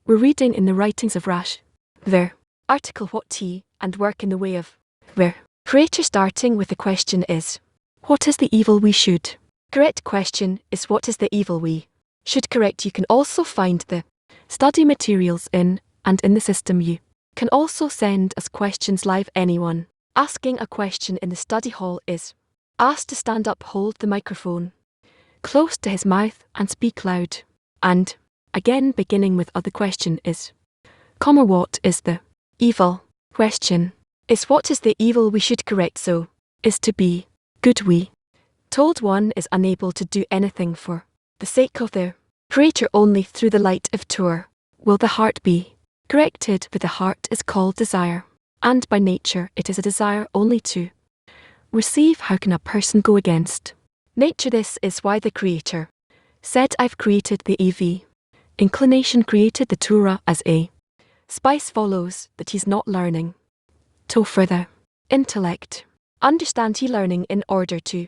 We're reading in the writings of Rash, ver. Article what T and work in the way of, ver. Creator starting with the question is, what is the evil we should? Correct question is what is the evil we should correct. You can also find the study materials in the system. You can also send us questions live. Anyone asking a question in the study hall is asked to stand up, hold the microphone close to his mouth and speak loud. And again, beginning with other question is, what is the evil? Question is what is the evil we should correct. So is to be good. We told one is unable to do anything for the sake of the Creator. Only through the light of Torah will the heart be corrected, for the heart is called desire, and by nature it is a desire only to receive. How can a person go against nature? This is why the Creator said, I've created the EV. Inclination created the Torah as a spice. Follows that he's not learning to further intellect. Understand he learning in order to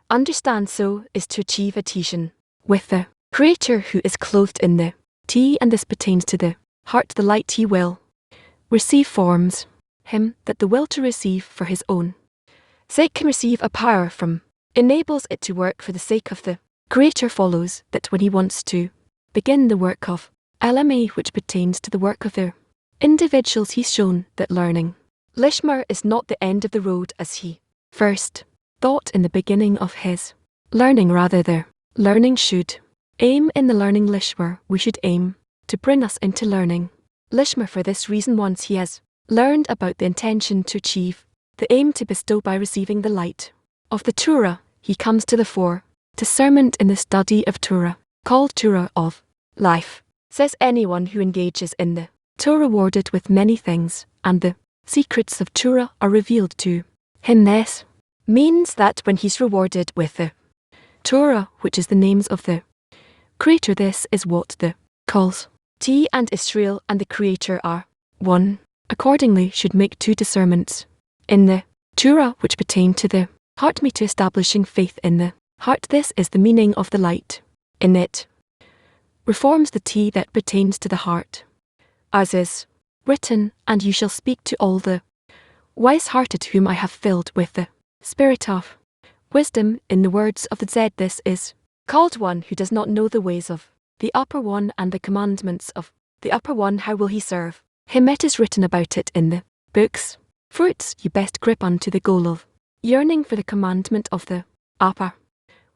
understand, so is to achieve adhesion with the Creator who is clothed in the T, and this pertains to the heart. The light he will receive forms him that the will to receive for his own sake can receive a power from, enables it to work for the sake of the Creator. Follows that when he wants to begin the work of LMA, which pertains to the work of the individuals, he's shown that learning Lishmer is not the end of the road as he first thought in the beginning of his learning. Rather, the learning should aim in the learning Lishmer. We should aim to bring us into learning Lishmer. For this reason, once he has learned about the intention to achieve the aim to bestow by receiving the light of the Torah, he comes to the fore discernment in the study of Torah, called Torah of life. Says anyone who engages in the Torah rewarded with many things, and the secrets of Torah are revealed to him. This means that when he's rewarded with the Torah, which is the names of the Creator, this is what the calls T, and Israel and the Creator are one. Accordingly should make two discernments in the Torah which pertain to the heart, me to establishing faith in the heart. This is the meaning of the light in it reforms the T that pertains to the heart, as is written, and you shall speak to all the wise-hearted whom I have filled with the spirit of wisdom. In the words of the Z, this is called one who does not know the ways of the Upper One and the commandments of the Upper One. How will he serve him? It is written about it in the books. Fruits you best grip unto the goal of yearning for the commandment of the Upper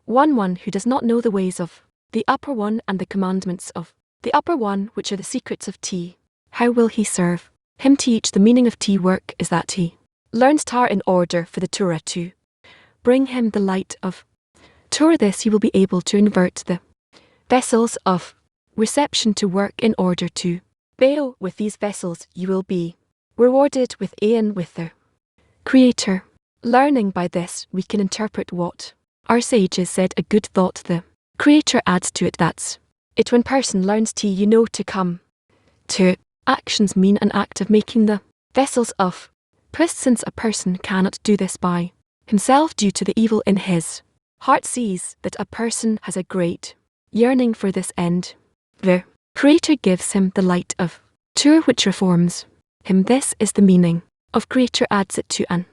One who does not know the ways of the Upper One and the commandments of the Upper One, which are the secrets of T. How will he serve him? Teach the meaning of T work is that he learns Tar in order for the Torah to bring him the light of Torah. This he will be able to invert the vessels of reception to work in order to Baal. With these vessels you will be rewarded with Aeon with the Creator. Learning by this we can interpret what our sages said, a good thought the Creator adds to it. That's it. When person learns T, you know to come to actions mean an act of making the vessels of prist, since a person cannot do this by himself due to the evil in his heart. Sees that a person has a great yearning for this end. The Creator gives him the light of Torah which reforms him. This is the meaning of Creator adds it to an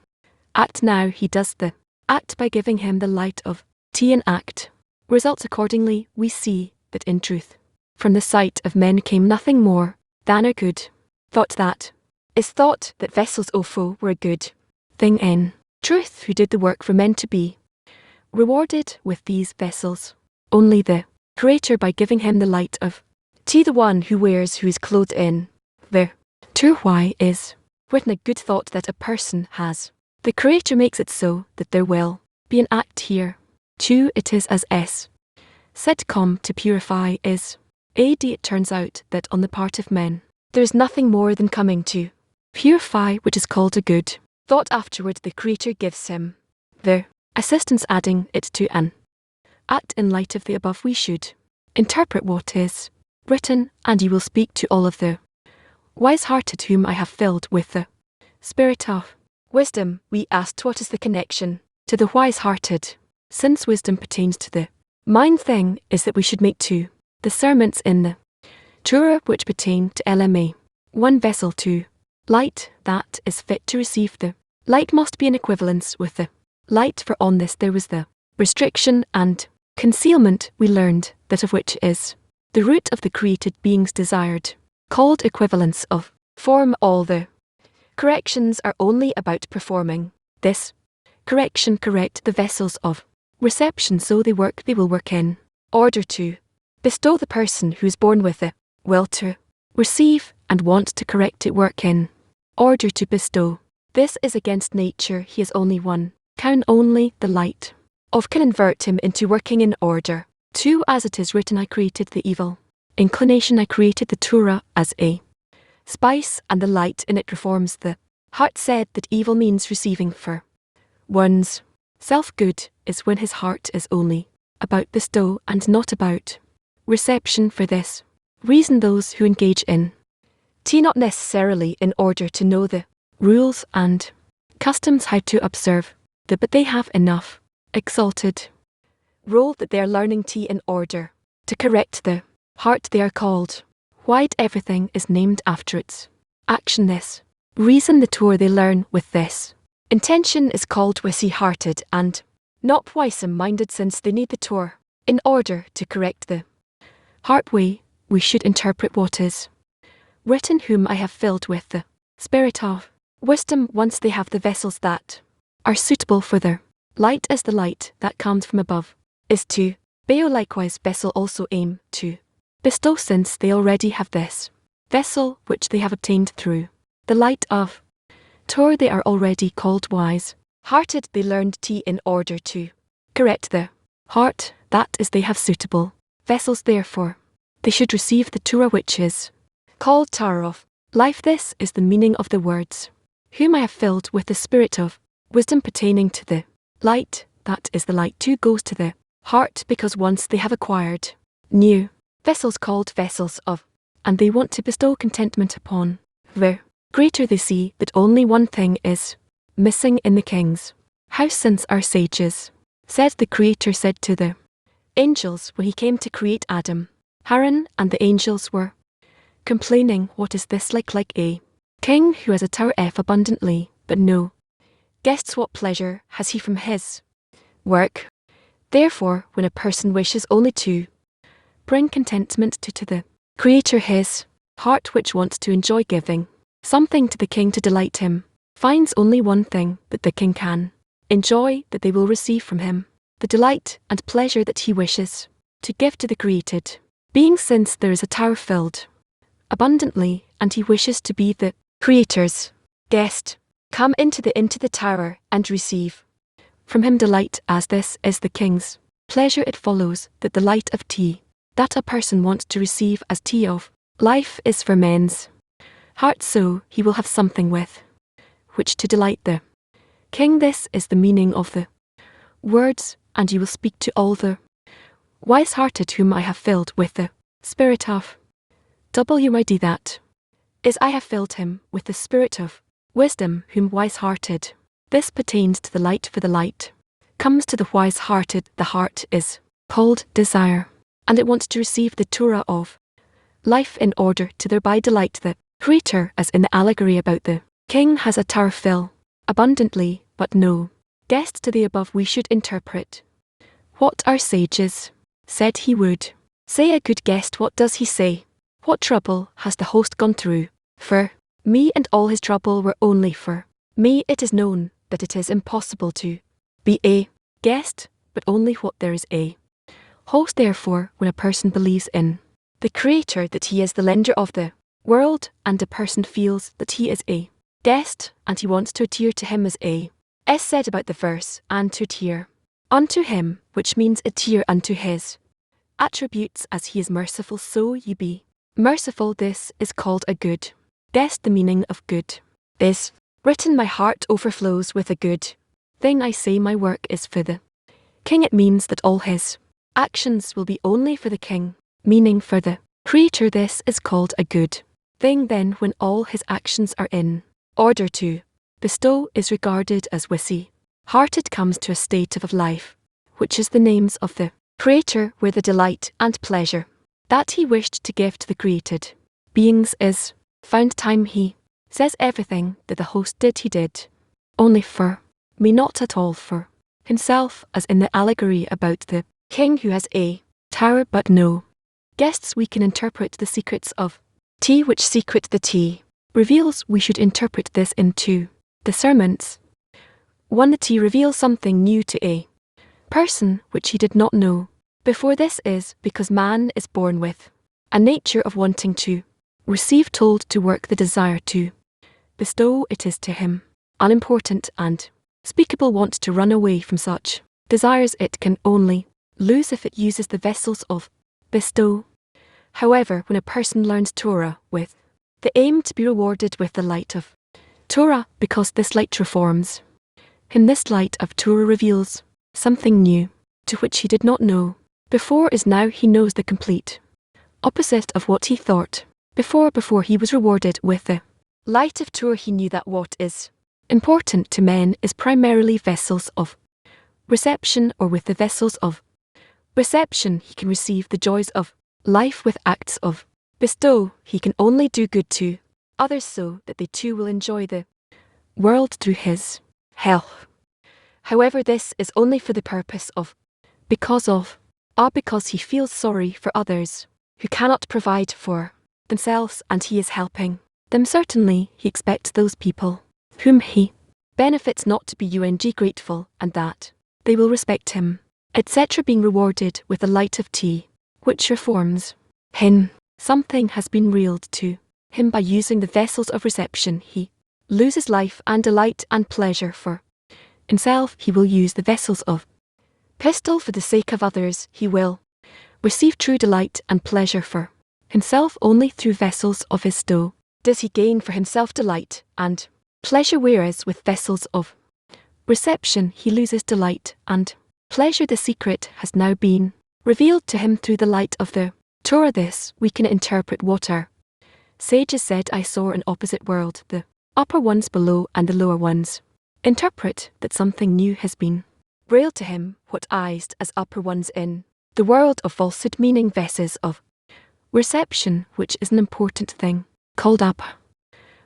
act. Now he does the act by giving him the light of T. An act results. Accordingly we see that in truth from the sight of men came nothing more than a good thought. That is thought that vessels Opho were a good thing in truth, who did the work for men to be rewarded with these vessels. Only the Creator by giving him the light of T, the one who wears, who is clothed in the Torah. Why is written a good thought that a person has? The Creator makes it so that there will be an act here. 2. It is as S said, come to purify is AD. It turns out that on the part of men there is nothing more than coming to purify, which is called a good thought. Afterward the Creator gives him the assistance, adding it to an act. In light of the above we should interpret what is written, and you will speak to all of the wise-hearted whom I have filled with the spirit of wisdom. We asked what is the connection to the wise-hearted, since wisdom pertains to the mind. Thing is that we should make two discernments in the Tura which pertain to LMA. One vessel 2. Light that is fit to receive the light must be in equivalence with the light, for on this there was the restriction and concealment we learned, that of which is the root of the created being's desired, called equivalence of form. All the corrections are only about performing this correction. Correct the vessels of reception so they will work in order to bestow the person who is born with the will to receive and want to correct it work in order to bestow. This is against nature. He is only one. Can only the light of can invert him into working in order. 2. As it is written, I created the evil inclination, I created the Tura as a spice, and the light in it reforms the heart. Said that evil means receiving for one's self-good is when his heart is only about bestow and not about reception. For this reason those who engage in tea not necessarily in order to know the rules and customs how to observe the, but they have enough exalted role that they are learning tea in order to correct the heart. They are called wide. Everything is named after its action. This reason the tour they learn with this intention is called wissy-hearted and not wisdom-minded, since they need the tour in order to correct the heart way. We should interpret what is written, whom I have filled with the spirit of wisdom. Once they have the vessels that are suitable for their light, as the light that comes from above is to bestow, likewise vessel also aim to bestow, since they already have this vessel which they have obtained through the light of Tor. They are already called wise hearted. They learned tea in order to correct the heart, that is they have suitable vessels. Therefore they should receive the Tura which is called Tower of life. This is the meaning of the words, whom I have filled with the spirit of wisdom pertaining to the light, that is the light 2 goes to the heart, because once they have acquired new vessels called vessels of, and they want to bestow contentment upon the greater, they see that only one thing is missing in the king's house. Since our sages said, the Creator said to the angels when he came to create Adam, Haran, and the angels were complaining, what is this like a king who has a tower F abundantly, but no guests? What pleasure has he from his work? Therefore, when a person wishes only to bring contentment to the Creator, his heart, which wants to enjoy giving something to the king to delight him, finds only one thing that the king can enjoy, that they will receive from him the delight and pleasure that he wishes to give to the created being. Since there is a tower filled abundantly, and he wishes to be the Creator's guest, come into the tower and receive from him delight, as this is the king's pleasure. It follows that the light of tea that a person wants to receive as tea of life is for men's hearts, so he will have something with which to delight the king. This is the meaning of the words, and you will speak to all the wise-hearted, whom I have filled with the spirit of WID, that is I have filled him with the spirit of wisdom, whom wise-hearted. This pertains to the light, for the light comes to the wise-hearted. The heart is called desire, and it wants to receive the Torah of life in order to thereby delight the Creator, as in the allegory about the king has a tower fill abundantly, but no guests. To the above we should interpret what our sages said he would say. A good guest, what does he say? What trouble has the host gone through for me, and all his trouble were only for me. It is known that it is impossible to be a guest, but only what there is a host. Therefore, when a person believes in the Creator, that he is the lender of the world, and a person feels that he is a guest, and he wants to adhere to him, as a s said about the verse, and to adhere unto him, which means adhere unto his attributes, as he is merciful, so ye be merciful. This is called a good guest. The meaning of good is written, my heart overflows with a good thing. I say my work is for the king. It means that all his actions will be only for the king, meaning for the Creator. This is called a good thing. Then when all his actions are in order to bestow, is regarded as wissy hearted, comes to a state of life, which is the names of the Creator, where the delight and pleasure that he wished to give to the created beings is found time he says everything that the host did he did only for me, not at all for himself, as in the allegory about the king who has a tower but no guests. We can interpret the secrets of tea, which secret the tea reveals. We should interpret this in two discernments. One, the tea reveals something new to a person which he did not know before. This is because man is born with a nature of wanting to receive, told to work, the desire to bestow. It is to him unimportant and speakable want to run away from such desires. It can only lose if it uses the vessels of bestow. However, when a person learns Torah with the aim to be rewarded with the light of Torah, because this light reforms him, this light of Torah reveals something new to which he did not know before, is now he knows the complete opposite of what he thought before. Before he was rewarded with the light of Torah, he knew that what is important to men is primarily vessels of reception, or with the vessels of reception he can receive the joys of life. With acts of bestow he can only do good to others so that they too will enjoy the world through his help. However, this is only for the purpose of because he feels sorry for others who cannot provide for themselves, and he is helping them. Certainly he expects those people whom he benefits not to be grateful, and that they will respect him, etc., being rewarded with the light of tea, which reforms him. Something has been revealed to him by using the vessels of reception. He loses life and delight and pleasure for himself. He will use the vessels of pistol for the sake of others. He will receive true delight and pleasure for himself. Only through vessels of his stow does he gain for himself delight and pleasure, whereas with vessels of reception he loses delight and pleasure. The secret has now been revealed to him through the light of the Torah. This we can interpret what our sages said: I saw an opposite world, the upper ones below and the lower ones. Interpret that something new has been revealed to him, what eyes as upper ones in the world of falsehood, meaning vessels of reception, which is an important thing, called upper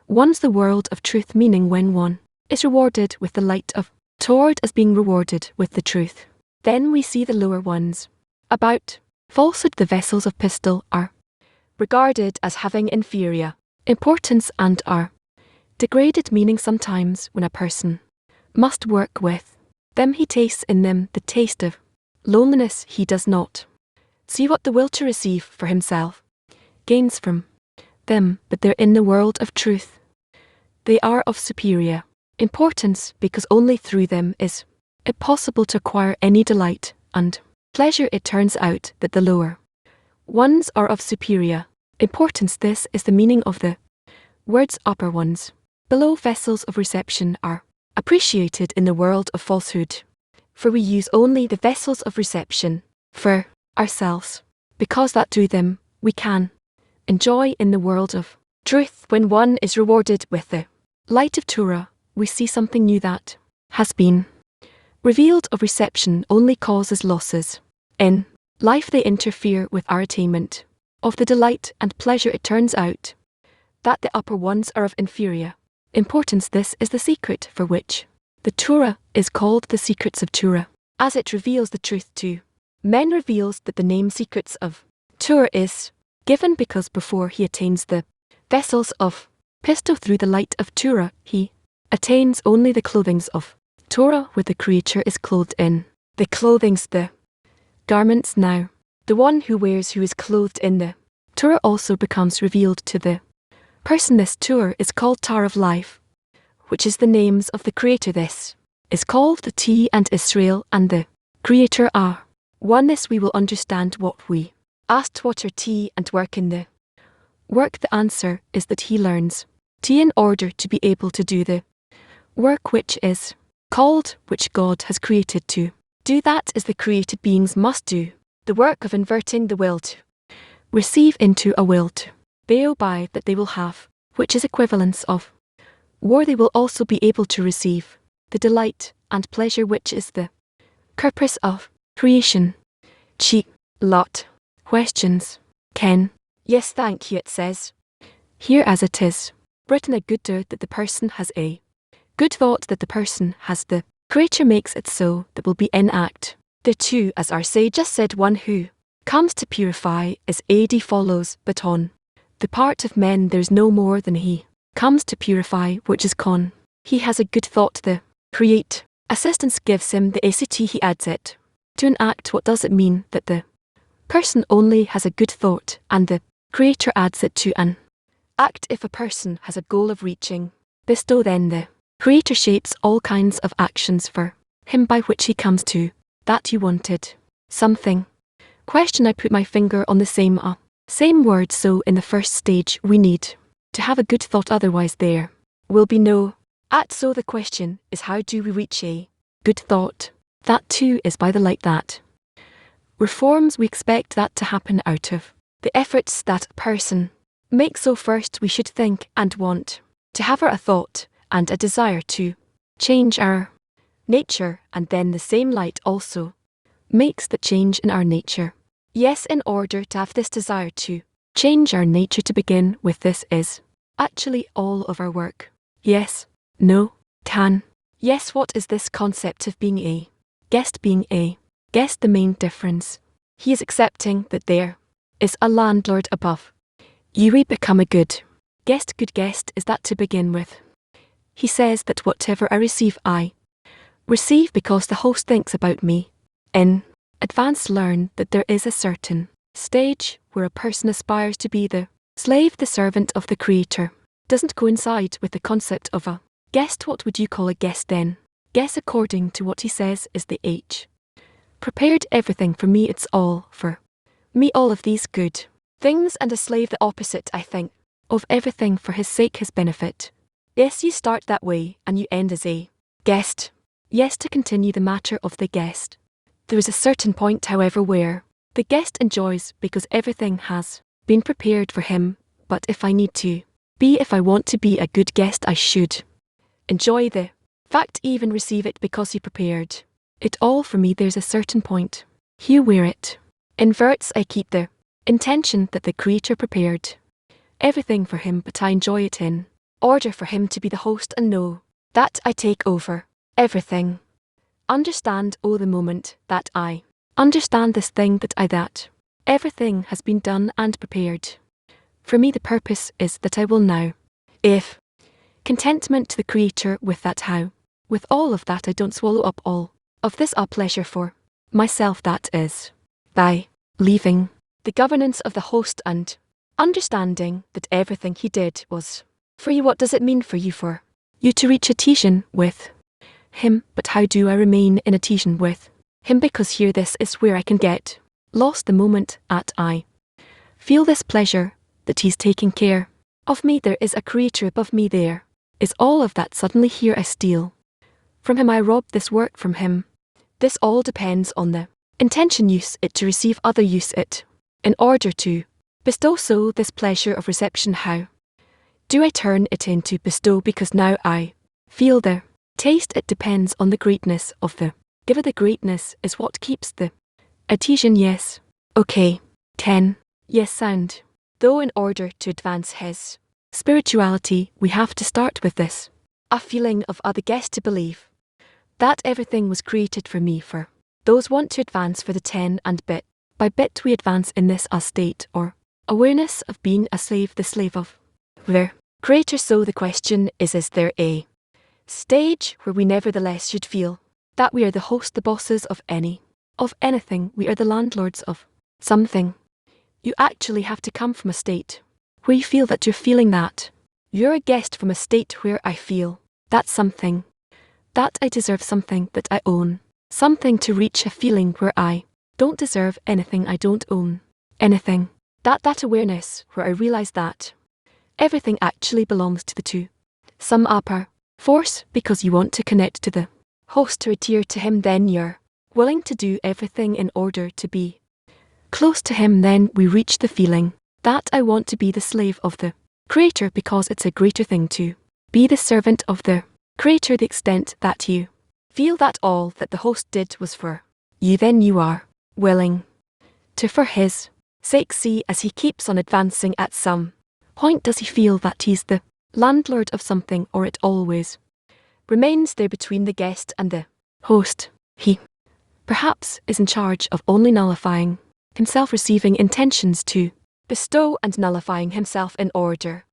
one's the world of truth, meaning when one is rewarded with the light of Torah as being rewarded with the truth. Then we see the lower ones about falsehood. The vessels of pistol are regarded as having inferior importance and are degraded, meaning sometimes when a person must work with them, he tastes in them the taste of loneliness. He does not see what the will to receive for himself gains from them, but they're in the world of truth. They are of superior importance, because only through them is it possible to acquire any delight and pleasure. It turns out that the lower ones are of superior importance. This is the meaning of the words upper ones. Below vessels of reception are appreciated in the world of falsehood, for we use only the vessels of reception for ourselves, because that through them we can enjoy in the world of truth. When one is rewarded with the light of Torah, we see something new that has been revealed of reception only causes losses in life. They interfere with our attainment of the delight and pleasure. It turns out that the upper ones are of inferior importance. This is the secret for which the Torah is called the secrets of Torah, as it reveals the truth to men. Reveals that the name secrets of Torah is given because before he attains the vessels of pistol through the light of Torah, he attains only the clothings of Torah, where the creature is clothed in the clothings, the garments. Now the one who wears, who is clothed in the Torah, also becomes revealed to the person. This Torah is called Tar of life, which is the names of the Creator. This is called the T, and Israel and the Creator are one. This we will understand what we asked: what are T and work in the work? The answer is that he learns T in order to be able to do the work which is called, which God has created to do. That is the created beings must do the work of inverting the will to receive into a will to by that they will have, which is equivalence of war. They will also be able to receive the delight and pleasure which is the purpose of creation. Lot questions. Ken. Yes, thank you, it says. Here as it is. Written a good do that the person has a good thought that the person has the creature makes it so that will be in act. The two, as our sage just said, one who comes to purify is AD follows, but on the part of men there's no more than he comes to purify, which is con. He has a good thought, the create assistance gives him the ACT, he adds it to an act. What does it mean that the person only has a good thought and the creator adds it to an act? If a person has a goal of reaching bestow, then the creator shapes all kinds of actions for him by which he comes to that you wanted something. Question, I put my finger on the same word. So in the first stage we need to have a good thought, otherwise there will be no at. So the question is, how do we reach a good thought? That too is by the light that reforms. We expect that to happen out of the efforts that person makes. So first we should think and want to have a thought and a desire to change our nature, and then the same light also makes the change in our nature. Yes, in order to have this desire to change our nature to begin with, this is actually all of our work. Yes, no, can. Yes, what is this concept of being a guest? Being a guest, the main difference. He is accepting that there is a landlord above you. We become a good guest. Good guest is that to begin with. He says that whatever I receive because the host thinks about me. In advance, learn that there is a certain stage where a person aspires to be the slave, the servant of the creator. Doesn't coincide with the concept of a guest. What would you call a guest then? Guess, according to what he says, is the H. Prepared everything for me, it's all for me, all of these good things, and a slave the opposite, I think, of everything for his sake, his benefit. Yes, you start that way and you end as a guest. Yes, to continue the matter of the guest. There is a certain point, however, where the guest enjoys because everything has been prepared for him. But if I want to be a good guest, I should enjoy the fact, even receive it because he prepared it all for me. There's a certain point here where it inverts. I keep the intention that the creator prepared everything for him, but I enjoy it in order for him to be the host, and know that I take over everything. Understand, oh, the moment that I understand this thing, that everything has been done and prepared for me. The purpose is that I will now, if contentment to the creator with that, how with all of that I don't swallow up all of this a pleasure for myself. That is by leaving the governance of the host and understanding that everything he did was for you. What does it mean for you? For you to reach adhesion with him. But how do I remain in adhesion with him? Because here, this is where I can get lost. The moment at I feel this pleasure that he's taking care of me, there is a creator above me, there is all of that. Suddenly here I steal from him, I rob this work from him. This all depends on the intention. Use it to receive, other use it in order to bestow. So this pleasure of reception, how do I turn it into bestow? Because now I feel the taste. It depends on the greatness of the giver. The greatness is what keeps the adhesion. Yes. Okay. 10. Yes, sound. Though in order to advance his spirituality, we have to start with this a feeling of other guest, to believe that everything was created for me. For those want to advance for the 10, and bit by bit we advance in this a state or awareness of being a slave, the slave of their creator. So the question is there a stage where we nevertheless should feel that we are the host, the bosses of anything? We are the landlords of something. You actually have to come from a state where you feel that you're feeling that you're a guest, from a state where I feel that something, that I deserve something, that I own something, to reach a feeling where I don't deserve anything, I don't own anything. That awareness where I realize that everything actually belongs to the two. Some upper force, because you want to connect to the host, to adhere to him, then you're willing to do everything in order to be close to him. Then we reach the feeling that I want to be the slave of the creator, because it's a greater thing to be the servant of the creator. The extent that you feel that all that the host did was for you, then you are willing to, for his sake see as he keeps on advancing at some point does he feel that he's the landlord of something, or it always remains there between the guest and the host. He perhaps is in charge of only nullifying himself, receiving intentions to bestow and nullifying himself in order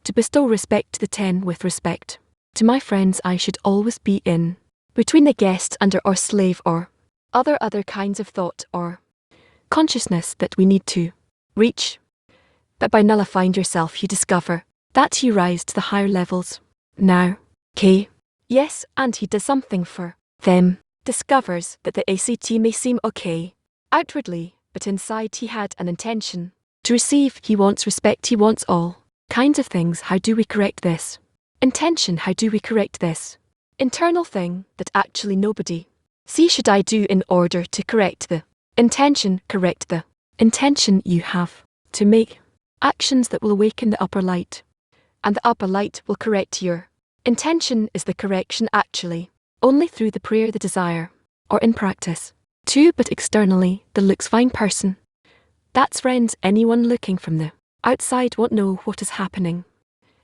to bestow respect to the 10 with respect to my friends. I should always be in between the guest and or slave or other kinds of thought or consciousness that we need to reach. But by nullifying yourself you discover that you rise to the higher levels. Now, K. Yes, and he does something for them. Discovers that the ACT may seem okay outwardly, but inside he had an intention to receive. He wants respect, he wants all kinds of things. How do we correct this intention? How do we correct this internal thing that actually nobody see? Should I do in order to correct the intention? Correct the intention. You have to make actions that will awaken the upper light, and the upper light will correct your intention. Is the correction actually only through the prayer, the desire, or in practice too? But externally the looks fine person, that's friends. Anyone looking from the outside won't know what is happening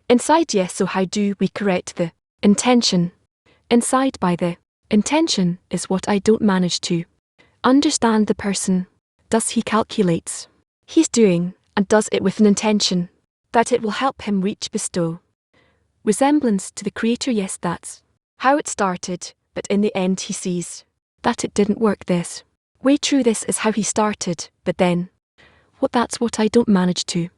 inside. Yes, so how do we correct the intention inside? By the intention is what I don't manage to understand. The person, does he calculates he's doing and does it with an intention that it will help him reach bestow resemblance to the Creator. Yes, that's how it started, but in the end he sees that it didn't work this way. True, this is how he started, but then what? That's what I don't manage to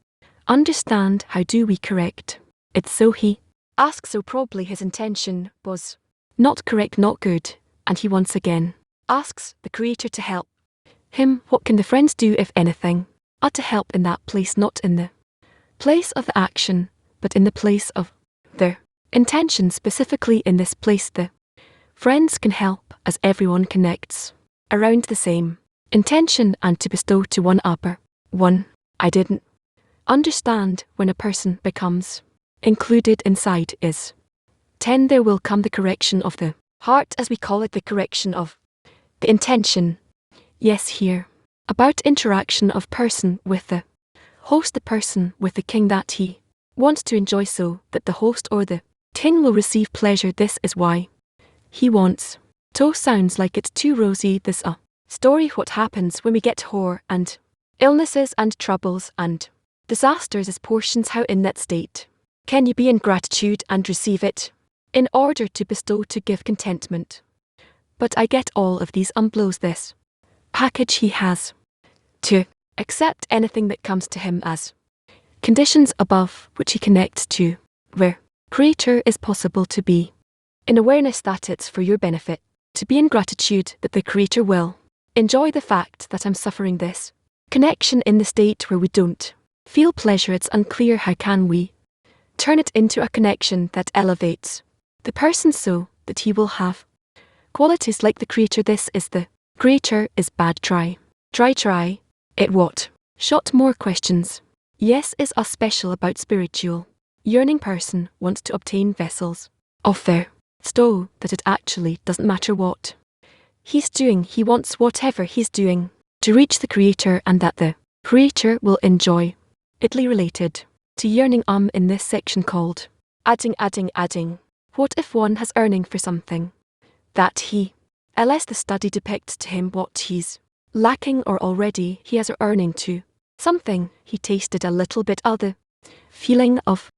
understand. How do we correct it? So he asks, so probably his intention was not correct, not good, and he once again asks the Creator to help him. What can the friends do, if anything, to help in that place? Not in the place of the action, but in the place of their intention. Specifically in this place the friends can help, as everyone connects around the same intention and to bestow to one upper one. I didn't understand when a person becomes included inside is 10. There will come the correction of the heart, as we call it, the correction of the intention. Yes, here about interaction of person with the host, the person with the king that he wants to enjoy, so that the host or the king will receive pleasure. This is why he wants to. Sounds like it's too rosy, this story. What happens when we get whore and illnesses and troubles and disasters as portions? How in that state can you be in gratitude and receive it in order to bestow, to give contentment? But I get all of these blows this package. He has to accept anything that comes to him as conditions above which he connects to, where Creator is possible. To be in awareness that it's for your benefit, to be in gratitude that the Creator will enjoy the fact that I'm suffering this connection in the state where we don't feel pleasure. It's unclear how can we turn it into a connection that elevates the person so that he will have qualities like the Creator. This is the Creator is bad. Try it. What? Shot more questions. Yes, is us special about spiritual yearning person wants to obtain vessels of their stow, that it actually doesn't matter what he's doing. He wants whatever he's doing to reach the Creator, and that the Creator will enjoy it. Related to yearning in this section called adding. What if one has earning for something that he ls the study depicts to him what he's lacking, or already he has earning to something he tasted a little bit of the feeling of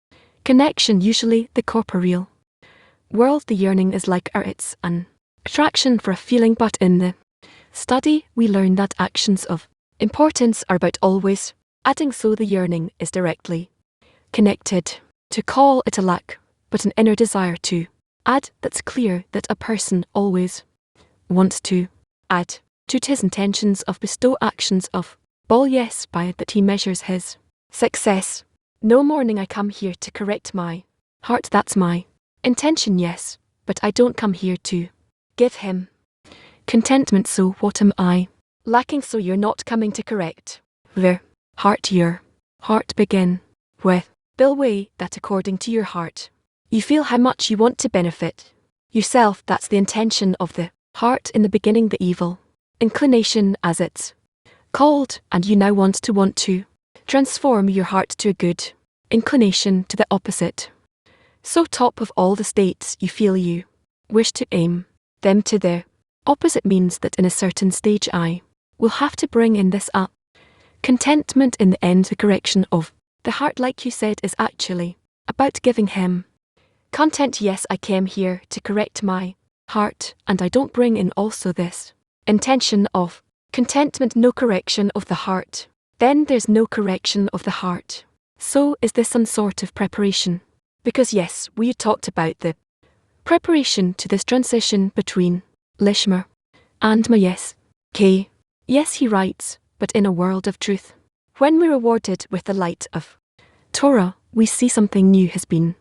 connection, usually the corporeal world. The yearning is like it's an attraction for a feeling, but in the study we learn that actions of importance are about always adding, so the yearning is directly connected to call it a lack, but an inner desire to add. That's clear that a person always wants to add to his intentions of bestow actions of ball. Yes, by that he measures his success. No morning I come here to correct my heart, that's my intention. Yes, but I don't come here to give him contentment. So what am I lacking? So you're not coming to correct the heart. Your heart begin with Bill way that according to your heart you feel how much you want to benefit yourself. That's the intention of the heart in the beginning. The evil inclination, as it's called, and you now want to transform your heart to a good inclination to the opposite. So top of all the states you feel you wish to aim them to the opposite means that in a certain stage I will have to bring in this up. Contentment in the end, the correction of the heart, like you said, is actually about giving him content. Yes, I came here to correct my heart, and I don't bring in also this intention of contentment. No correction of the heart, then there's no correction of the heart. So is this some sort of preparation? Because yes, we talked about the preparation to this transition between Lishmer and my yes. K. Yes, he writes, but in a world of truth. When we're rewarded with the light of Torah, we see something new has been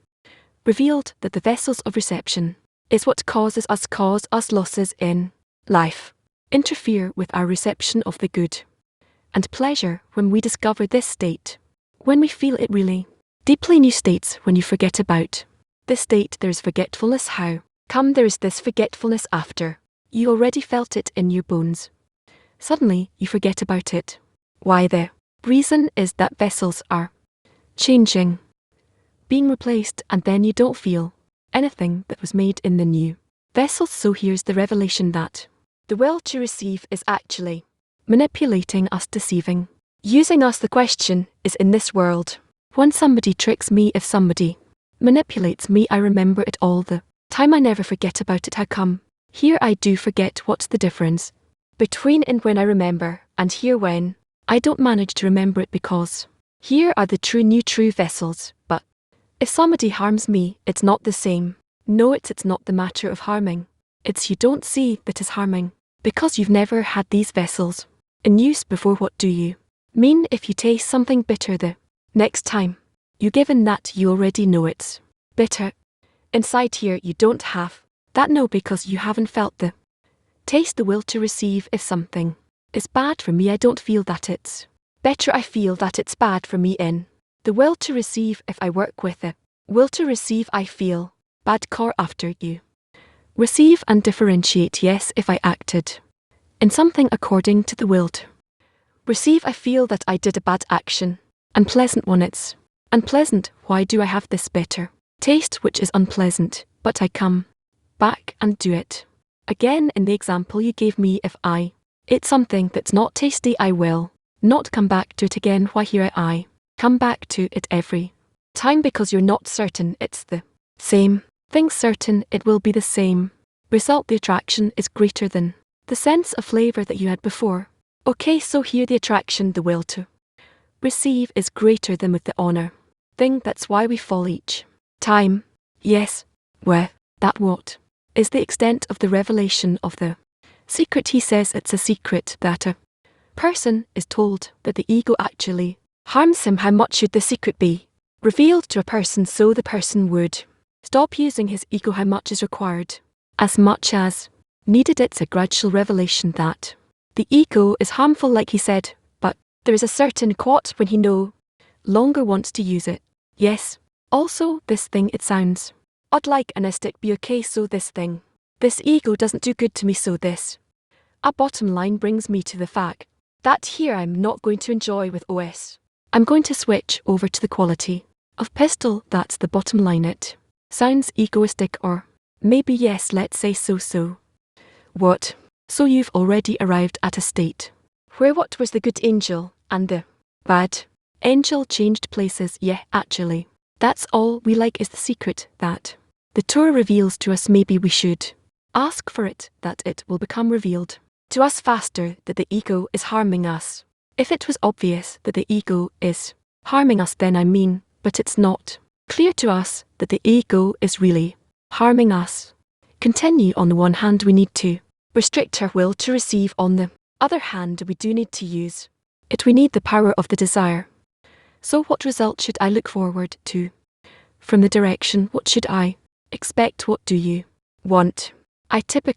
revealed, that the vessels of reception is what cause us losses in life, interfere with our reception of the good and pleasure. When we discover this state, when we feel it really deeply, new states, when you forget about this state, there is forgetfulness. How come there is this forgetfulness after you already felt it in your bones? Suddenly you forget about it. Why? The reason is that vessels are changing, being replaced, and then you don't feel anything that was made in the new vessels. So here's the revelation that the will to receive is actually manipulating us, deceiving, using us. The question is, in this world, when somebody tricks me, if somebody manipulates me, I remember it all the time. I never forget about it. How come here I do forget? What's the difference between in when I remember and here when I don't manage to remember it? Because here are the true vessels. But if somebody harms me, it's not the same. No, it's not the matter of harming. It's you don't see that is harming because you've never had these vessels in use before. What do you mean if you taste something bitter the next time you given that you already know it's bitter? Inside here you don't have that no, because you haven't felt the taste, the will to receive. If something is bad for me, I don't feel that it's better, I feel that it's bad for me. In the will to receive, if I work with the will to receive, I feel bad core after you receive and differentiate. Yes, if I acted in something according to the will to receive, I feel that I did a bad action, unpleasant one. It's unpleasant. Why do I have this bitter taste which is unpleasant? But I come back and do it again. In the example you gave me, if I eat something that's not tasty, I will not come back to it again. Why? Here I come back to it every time because you're not certain it's the same thing. Certain it will be the same result. The attraction is greater than the sense of flavor that you had before. Okay, so here the attraction, the will to receive, is greater than with the honor thing. That's why we fall each time. Yes, where that what is the extent of the revelation of the secret. He says it's a secret that a person is told that the ego actually harms him. How much should the secret be revealed to a person so the person would stop using his ego? How much is required? As much as needed. It's a gradual revelation that the ego is harmful, like he said, but there is a certain quot when he no longer wants to use it. Yes, also this thing, it sounds odd like anistic. Be okay, so this thing, this ego doesn't do good to me, so this a bottom line brings me to the fact that here I'm not going to enjoy with OS. I'm going to switch over to the quality of pistol. That's the bottom line. It sounds egoistic, or maybe yes, let's say so. What? So you've already arrived at a state where what was the good angel and the bad angel changed places. Yeah, actually, that's all we like is the secret that the Torah reveals to us. Maybe we should ask for it, that it will become revealed to us faster that the ego is harming us. If it was obvious that the ego is harming us, then I mean, but it's not clear to us that the ego is really harming us. Continue. On the one hand, we need to restrict our will to receive. On the other hand, we do need to use it. We need the power of the desire. So what result should I look forward to from the direction? What should I expect? What do you want?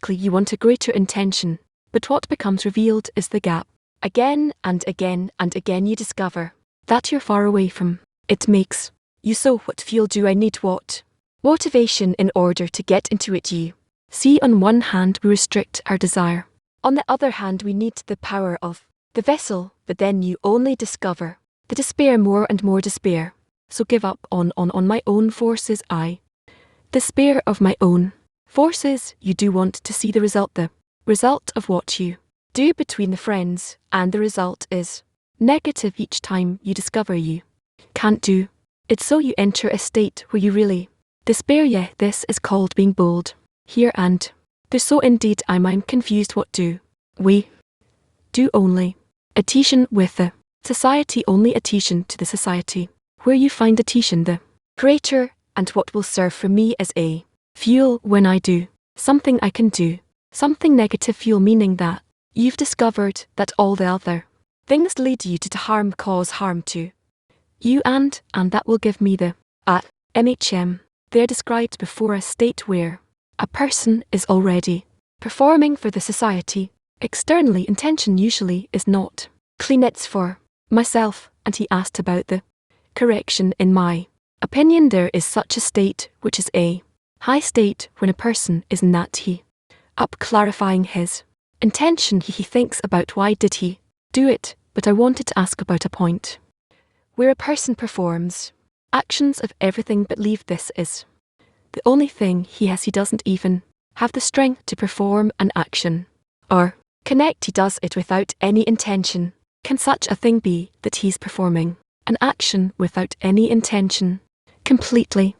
You want a greater intention, but what becomes revealed is the gap. Again and again and again you discover that you're far away from it. Makes you so, what fuel do I need? What motivation in order to get into it? You see, on one hand we restrict our desire. On the other hand, we need the power of the vessel, but then you only discover the despair, more and more despair. So give up on my own forces, I despair of my own forces. You do want to see the result of what you do between the friends, and the result is negative each time you discover you can't do it, so you enter a state where you really despair. Yeah, this is called being bold here and there. So indeed I'm confused. What do we do? Only adhesion with the society, only adhesion to the society, where you find adhesion the creator, and what will serve for me as a fuel when I do something I can do something negative. Fuel meaning that you've discovered that all the other things lead you to harm, cause harm to you, and that will give me the MHM. They're described before a state where a person is already performing for the society externally. Intention usually is not clean, it's for myself. And he asked about the correction. In my opinion, there is such a state, which is a high state, when a person is in that he up clarifying his intention. He thinks about why did he do it. But I wanted to ask about a point where a person performs actions of everything but leave this is the only thing he has. He doesn't even have the strength to perform an action or connect. He does it without any intention. Can such a thing be, that he's performing an action without any intention? Completely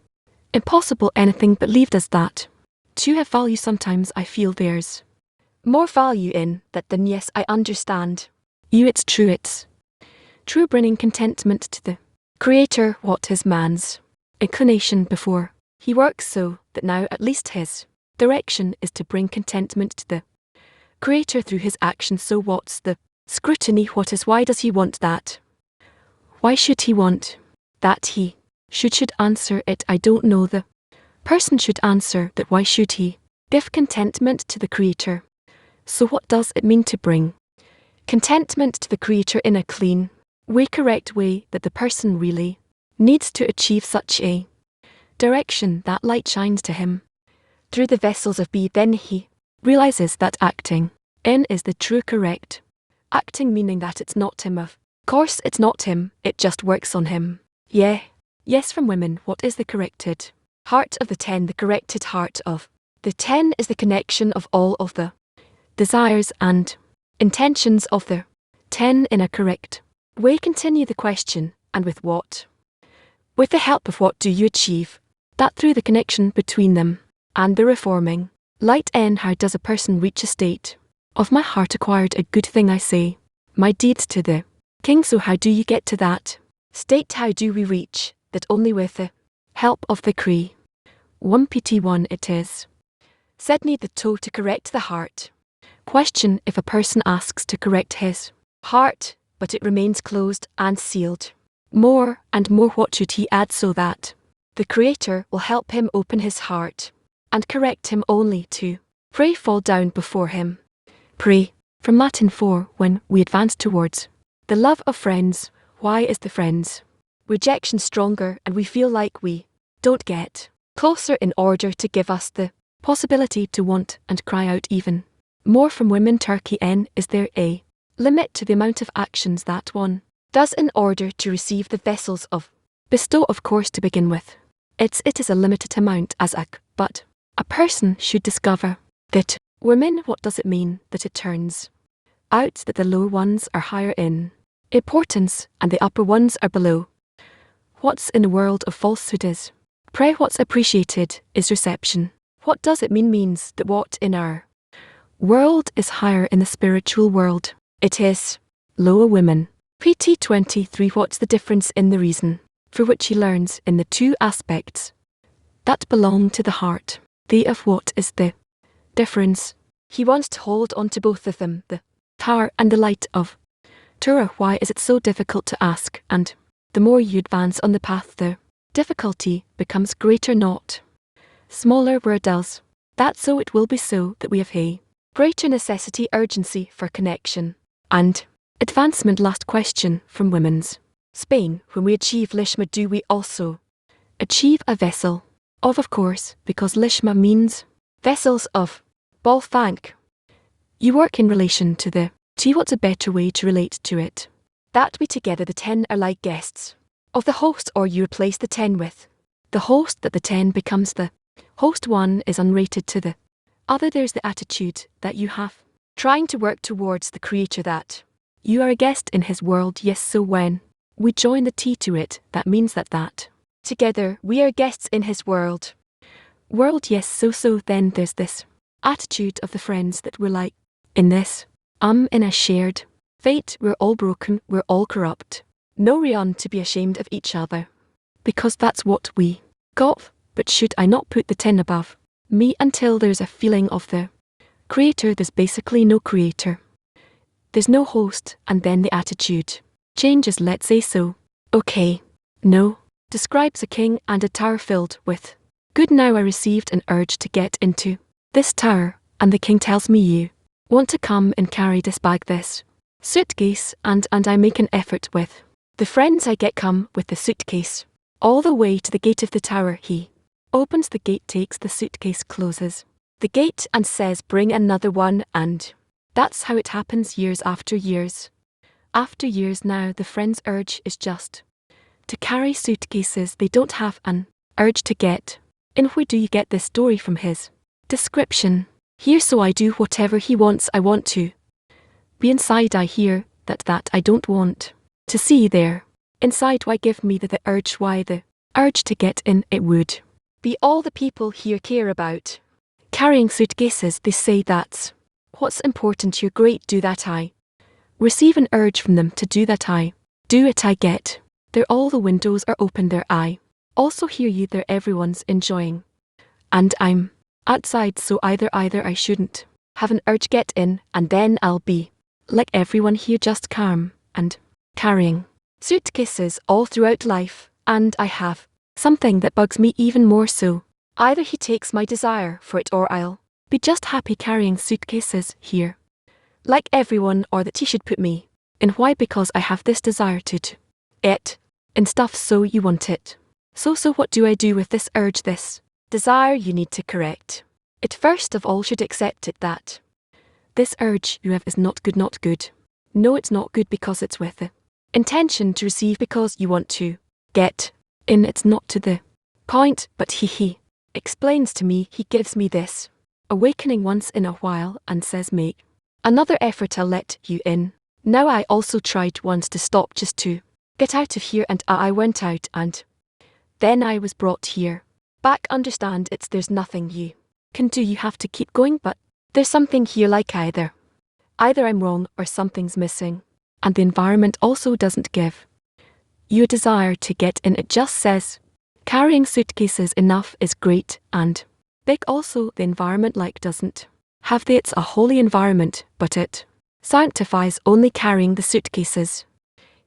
impossible. Anything but leave does that to have value. Sometimes I feel there's more value in that than yes, I understand you. It's true, bringing contentment to the creator. What is man's inclination before he works, so that now at least his direction is to bring contentment to the creator through his actions. So what's the scrutiny? What is, why does he want that? Why should he want that? He should answer it. I don't know. The person should answer that. Why should he give contentment to the creator? So what does it mean to bring contentment to the creator in a clean way, correct way, that the person really needs to achieve such a direction that light shines to him through the vessels of be? Then he realizes that acting in is the true correct acting, meaning that it's not him. Of course it's not him, it just works on him. Yes, from women. What is the corrected heart of the 10? The corrected heart of the 10 is the connection of all of the desires and intentions of the 10 in a correct way. Continue the question, and with what? With the help of what do you achieve that through the connection between them and the reforming light? How does a person reach a state of my heart acquired a good thing? I say my deeds to the king. So how do you get to that state? How do we reach that? Only with the help of the Cree 1PT1. It is said need the toe to correct the heart. Question: if a person asks to correct his heart, but it remains closed and sealed more and more, what should he add so that the Creator will help him open his heart and correct him? Only to pray, fall down before him. Pray, from Latin for when we advance towards the love of friends. Why is the friends rejection stronger, and we feel like we don't get closer in order to give us the possibility to want and cry out even more from women? Turkey N. Is there a limit to the amount of actions that one does in order to receive the vessels of bestow? Of course, to begin with, it is a limited amount as but a person should discover that women. What does it mean that it turns out that the lower ones are higher in importance and the upper ones are below? What's in a world of falsehood is pray. What's appreciated is reception. What does it mean? Means that what in our world is higher in the spiritual world, it is lower. Women. PT 23. What's the difference in the reason for which he learns in the two aspects that belong to the heart? The of what is the difference? He wants to hold on to both of them, the power and the light of Torah. Why is it so difficult to ask? And the more you advance on the path, the difficulty becomes greater, not smaller. Where does that so? It will be so that we have a greater necessity, urgency for connection and advancement. Last question from Women's Spain. When we achieve Lishma, do we also achieve a vessel of course, because Lishma means vessels of ball. Thank you. Work in relation to the To what's a better way to relate to it? That we together the 10 are like guests of the host, or you replace the 10 with the host, that the 10 becomes the host. One is unrated to the other. There's the attitude that you have, trying to work towards the creator, that you are a guest in his world. Yes, so when we join the T to it, that means that together we are guests in his world. Yes, so then there's this attitude of the friends that we're like in this in a shared fate. We're all broken, we're all corrupt. No reason to be ashamed of each other, because that's what we got. But should I not put the 10 above me until there's a feeling of the creator? There's basically no creator. There's no host, and then the attitude changes, let's say so. Okay. No. Describes a king and a tower filled with good. Now I received an urge to get into this tower, and the king tells me, you want to come and carry this bag, this suitcase, and I make an effort with the friends I get, come with the suitcase all the way to the gate of the tower. He opens the gate, takes the suitcase, closes the gate, and says, bring another one. And that's how it happens years after years. After years now, the friends' urge is just to carry suitcases. They don't have an urge to get in. Where do you get this story from? His description here. So I do whatever he wants. I want to be inside. I hear that I don't want to see there inside. Why give me the urge? Why the urge to get in? It would be all the people here care about carrying suitcases. They say that's what's important. You're great, do that. I receive an urge from them to do that. I do it. I get there. All the windows are open there. I also hear you there. Everyone's enjoying, and I'm outside. So either I shouldn't have an urge get in, and then I'll be like everyone here, just calm and carrying suitcases all throughout life. And I have something that bugs me even more. So either he takes my desire for it, or I'll be just happy carrying suitcases here like everyone, or that he should put me in. Why? Because I have this desire to do it and stuff. So you want it. So what do I do with this urge, this desire? You need to correct it. First of all, should accept it that this urge you have is not good. Not good. No, it's not good, because it's with the intention to receive, because you want to get in. It's not to the point. But he explains to me, he gives me this awakening once in a while and says, make another effort, I'll let you in. Now I also tried once to stop, just to get out of here, and I went out, and then I was brought here back. Understand, there's nothing you can do. You have to keep going, but there's something here, like either I'm wrong or something's missing. And the environment also doesn't give you a desire to get in. It just says carrying suitcases enough is great and big. Also, the environment doesn't have it's a holy environment, but it sanctifies only carrying the suitcases.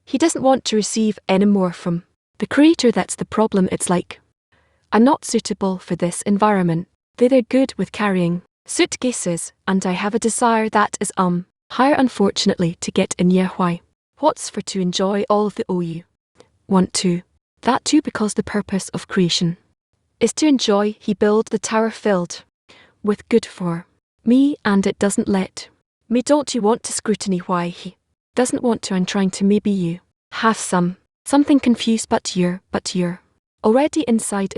He doesn't want to receive any more from the creator. That's the problem. It's like I'm not suitable for this environment. They're good with carrying suitcases, and I have a desire that is higher, unfortunately, to get in. Yeah, why? What's for to enjoy all of the you want to that too, because the purpose of creation is to enjoy. He built the tower filled with good for me, and it doesn't let me. Don't you want to scrutiny? Why he doesn't want to? I'm trying to. Maybe you have something confused, but you're already inside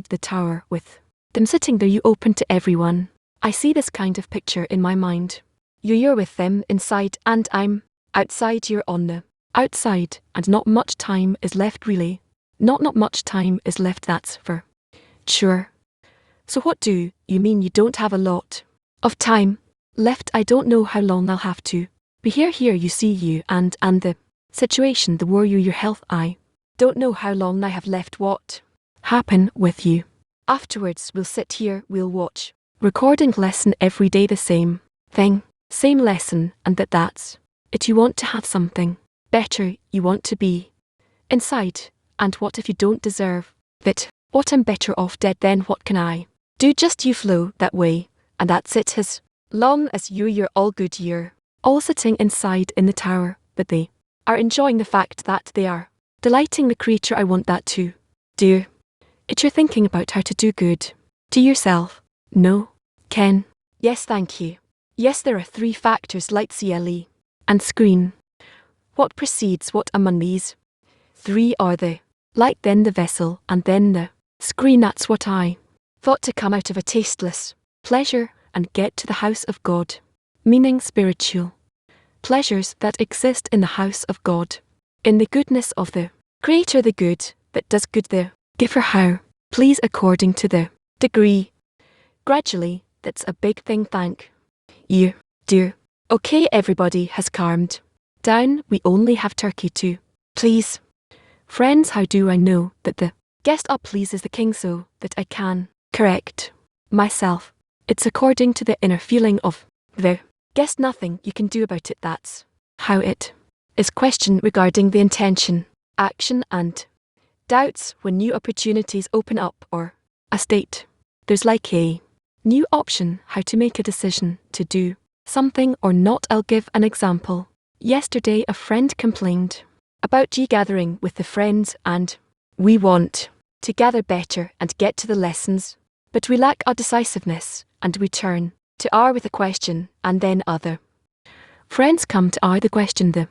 the tower with them sitting there. You open to everyone. I see this kind of picture in my mind. You're with them inside, and I'm outside. You're on the outside, and not much time is left, really. Not much time is left, that's for sure. So what do you mean you don't have a lot of time left? I don't know how long I'll have to be here. You see, you and the situation, the war, your health. I don't know how long I have left. What happen with you afterwards? We'll sit here, we'll watch recording lesson every day, the same thing, same lesson, and that's it. You want to have something better, you want to be inside. And what if you don't deserve it? What, I'm better off dead then. What can I do? Just you flow that way, and that's it. As long as you're all good, you're all sitting inside in the tower, but they are enjoying the fact that they are delighting the creature. I want that too. Do it. You're thinking about how to do good to yourself. No, Ken. Yes, thank you. Yes, there are 3 factors, like CLE. and screen. What precedes what among these? Three are the light, then the vessel, and then the screen. That's what I thought to come out of a tasteless pleasure and get to the house of God. Meaning spiritual pleasures that exist in the house of God, in the goodness of the Creator, the good that does good, the giver, how please according to the degree. Gradually, that's a big thing. Thank you, dear. Okay, everybody has calmed down. We only have turkey to please. Friends, how do I know that the guest pleases the king so that I can correct myself? It's according to the inner feeling of the guest. Nothing you can do about it. That's how it is. Question regarding the intention, action and doubts when new opportunities open up or a state. There's like a new option how to make a decision to do something or not. I'll give an example. Yesterday a friend complained about gathering with the friends, and we want to gather better and get to the lessons, but we lack our decisiveness, and we turn to R with a question, and then other friends come to R the question. The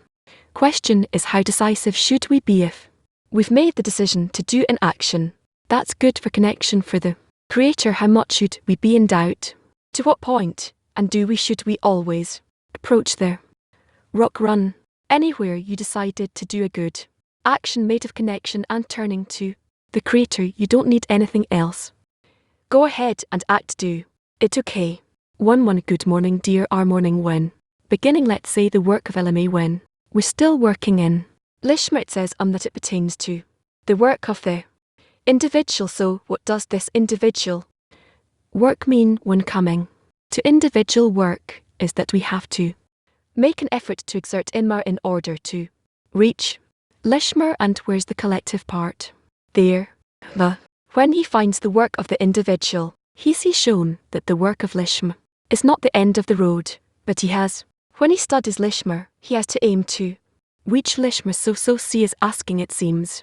question is, how decisive should we be if we've made the decision to do an action that's good for connection for the Creator? How much should we be in doubt? To what point? And should we always approach the rock run? Anywhere you decided to do a good action made of connection and turning to the Creator, you don't need anything else. Go ahead and act, do it. Okay. 1 Good morning, dear. Our morning when beginning, let's say, the work of LMA when we're still working in Lishma. It says that it pertains to the work of the individual. So what does this individual work mean when coming to individual work is that we have to make an effort to exert inmar in order to reach Lishma. And where's the collective part? There. When he finds the work of the individual, he sees shown that the work of Lishma is not the end of the road, but when he studies Lishma, he has to aim to reach Lishma. So C is asking, it seems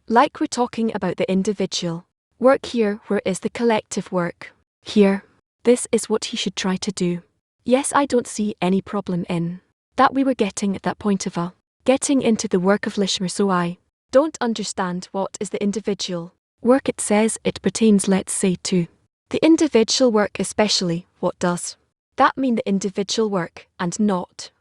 like we're talking about the individual work here. Where is the collective work? Here. This is what he should try to do. Yes, I don't see any problem in that. We were getting at that point of getting into the work of Lishma. So I don't understand what is the individual work. It says it pertains, let's say, to the individual work especially. What does that mean? The individual work, and not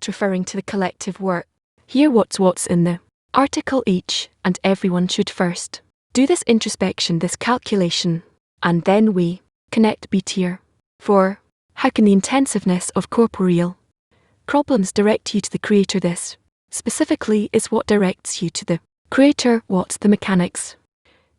referring to the collective work. Here what's in the article. Each and everyone should first do this introspection, this calculation, and then we connect B tier. For how can the intensiveness of corporeal problems direct you to the Creator? This specifically is what directs you to the Creator. What's the mechanics?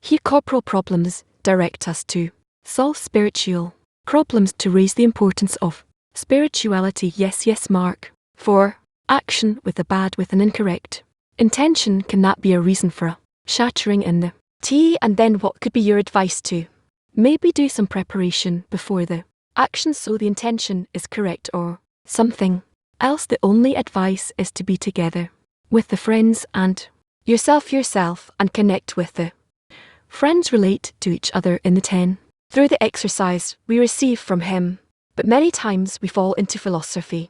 Here corporal problems direct us to solve spiritual problems, to raise the importance of spirituality. Yes, Mark. For action with a bad, with an incorrect intention, can that be a reason for a shattering in the T? And then what could be your advice to maybe do some preparation before the action so the intention is correct, or something else? The only advice is to be together with the friends and yourself and connect with the friends, relate to each other in the 10 through the exercise we receive from him. But many times we fall into philosophy.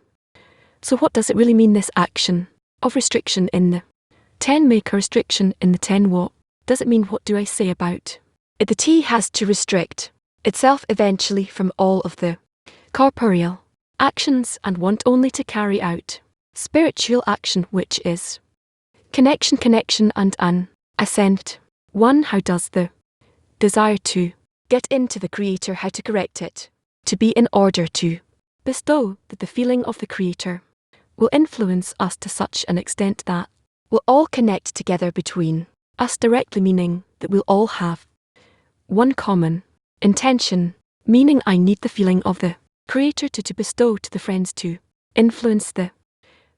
So what does it really mean, this action of restriction in the 10? Make a restriction in the 10. What does it mean? What do I say about it? The T has to restrict itself eventually from all of the corporeal actions and want only to carry out spiritual action, which is connection and an ascent. 1. How does the desire to get into the Creator, how to correct it? To be in order to bestow that the feeling of the Creator will influence us to such an extent that we'll all connect together between us directly, meaning that we'll all have one common intention, meaning I need the feeling of the Creator to bestow to the friends, to influence the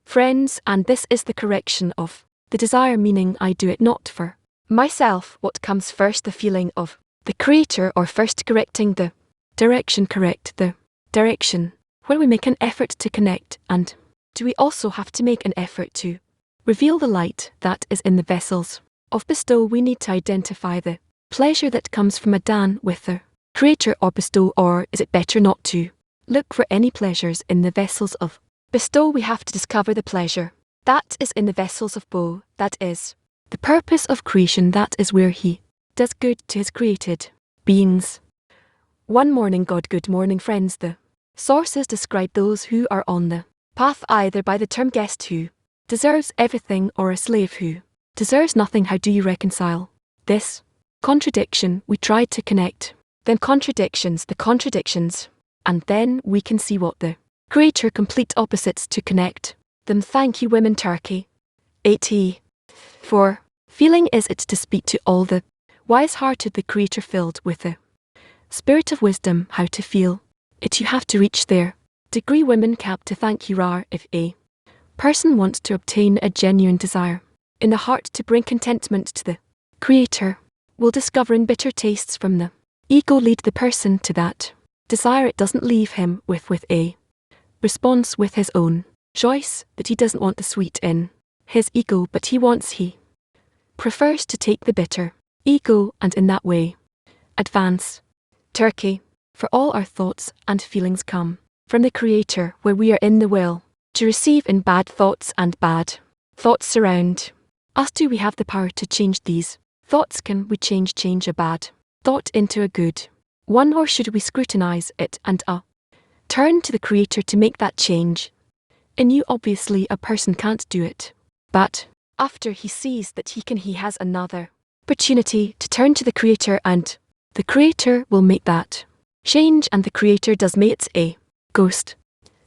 friends, and this is the correction of the desire, meaning I do it not for myself. What comes first, the feeling of the Creator, or first correcting the direction? Correct the direction. When we make an effort to connect, and do we also have to make an effort to reveal the light that is in the vessels of bestow? We need to identify the pleasure that comes from a dan with the Creator or bestow, or is it better not to look for any pleasures in the vessels of Bestow we have to discover the pleasure. That is in the vessels of Bo, that is the purpose of creation, that is where he does good to his created beings. One morning God, good morning friends. The sources describe those who are on the path either by the term guest who deserves everything or a slave who deserves nothing. How do you reconcile this contradiction? We try to connect then contradictions, the contradictions, and then we can see what the Creator complete opposites to connect them. Thank you, women. Turkey 80. For feeling is it to speak to all the wise-hearted, the Creator filled with the spirit of wisdom. How to feel it, you have to reach their degree. Women cap to thank you. Rar, if a person wants to obtain a genuine desire in the heart to bring contentment to the Creator, will discover in bitter tastes from the ego lead the person to that desire. It doesn't leave him with a response with his own choice that he doesn't want the sweet in his ego, but he prefers to take the bitter ego and in that way advance. Turkey, for all our thoughts and feelings come from the Creator, where we are in the will to receive in bad thoughts and bad thoughts surround us. Do we have the power to change these thoughts? Can we change a bad thought into a good one, or should we scrutinize it and turn to the Creator to make that change? In you, obviously a person can't do it, but after he sees that he has another opportunity to turn to the Creator, and the Creator will make that change, and the Creator does make it a ghost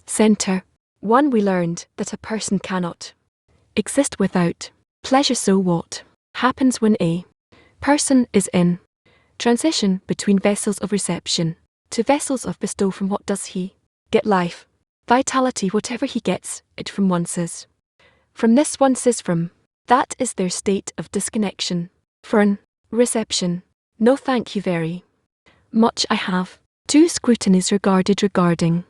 center. One, we learned that a person cannot exist without pleasure. So what happens when a person is in transition between vessels of reception to vessels of bestow? From what does he get? Life, vitality, whatever he gets it from onces. From this onces from that is their state of disconnection. For an reception, no thank you very much. I have two scrutinies regarding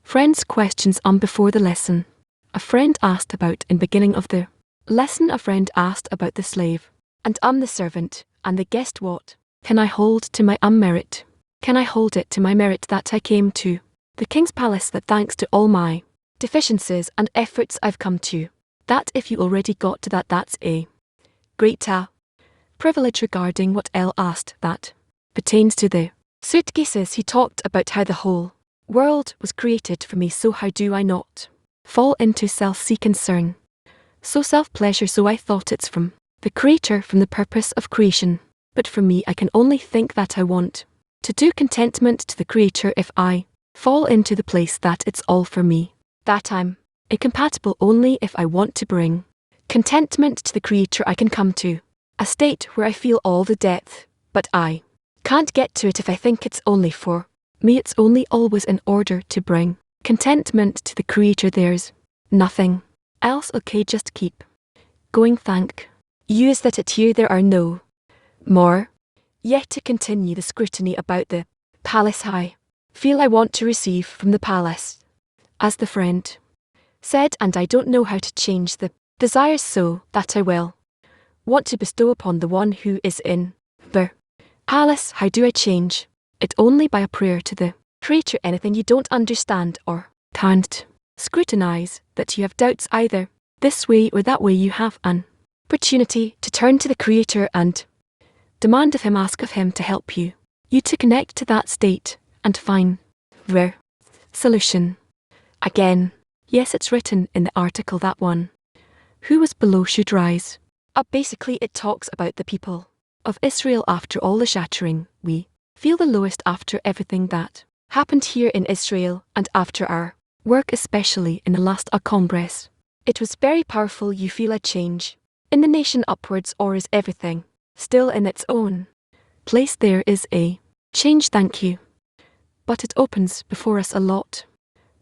friends' questions before the lesson. A friend asked about in beginning of the lesson, a friend asked about the slave and the servant and the guest. What can I hold to my merit? Can I hold it to my merit that I came to the king's palace, that thanks to all my deficiencies and efforts I've come to that? If you already got to that, that's a great privilege. Regarding what L asked, that pertains to the suitcases. He talked about how the whole world was created for me, so how do I not fall into self-seek concern, so self-pleasure? So I thought it's from the Creator, from the purpose of creation, but for me I can only think that I want to do contentment to the Creator. If I fall into the place that it's all for me, that I'm incompatible. Only if I want to bring contentment to the Creator I can come to a state where I feel all the depth, but I can't get to it if I think it's only for me. It's only always in order to bring contentment to the Creator. There's nothing else. Okay, just keep going. Thank you. Is that it here? There are no more yet to continue the scrutiny about the palace. I feel I want to receive from the palace, as the friend said, and I don't know how to change the desires so that I will want to bestow upon the one who is in the palace. How do I change it? Only by a prayer to the Creator. Anything you don't understand or can't scrutinize, that you have doubts either this way or that way, you have an opportunity to turn to the Creator and demand of Him, ask of Him to help you to connect to that state and find the solution. Again, yes, it's written in the article that one who was below should rise up. Basically it talks about the people of Israel. After all the shattering, we feel the lowest after everything that happened here in Israel, and after our work, especially in the last Congress. It was very powerful. You feel a change in the nation upwards, or is everything still in its own place? There is a change, thank you. But it opens before us a lot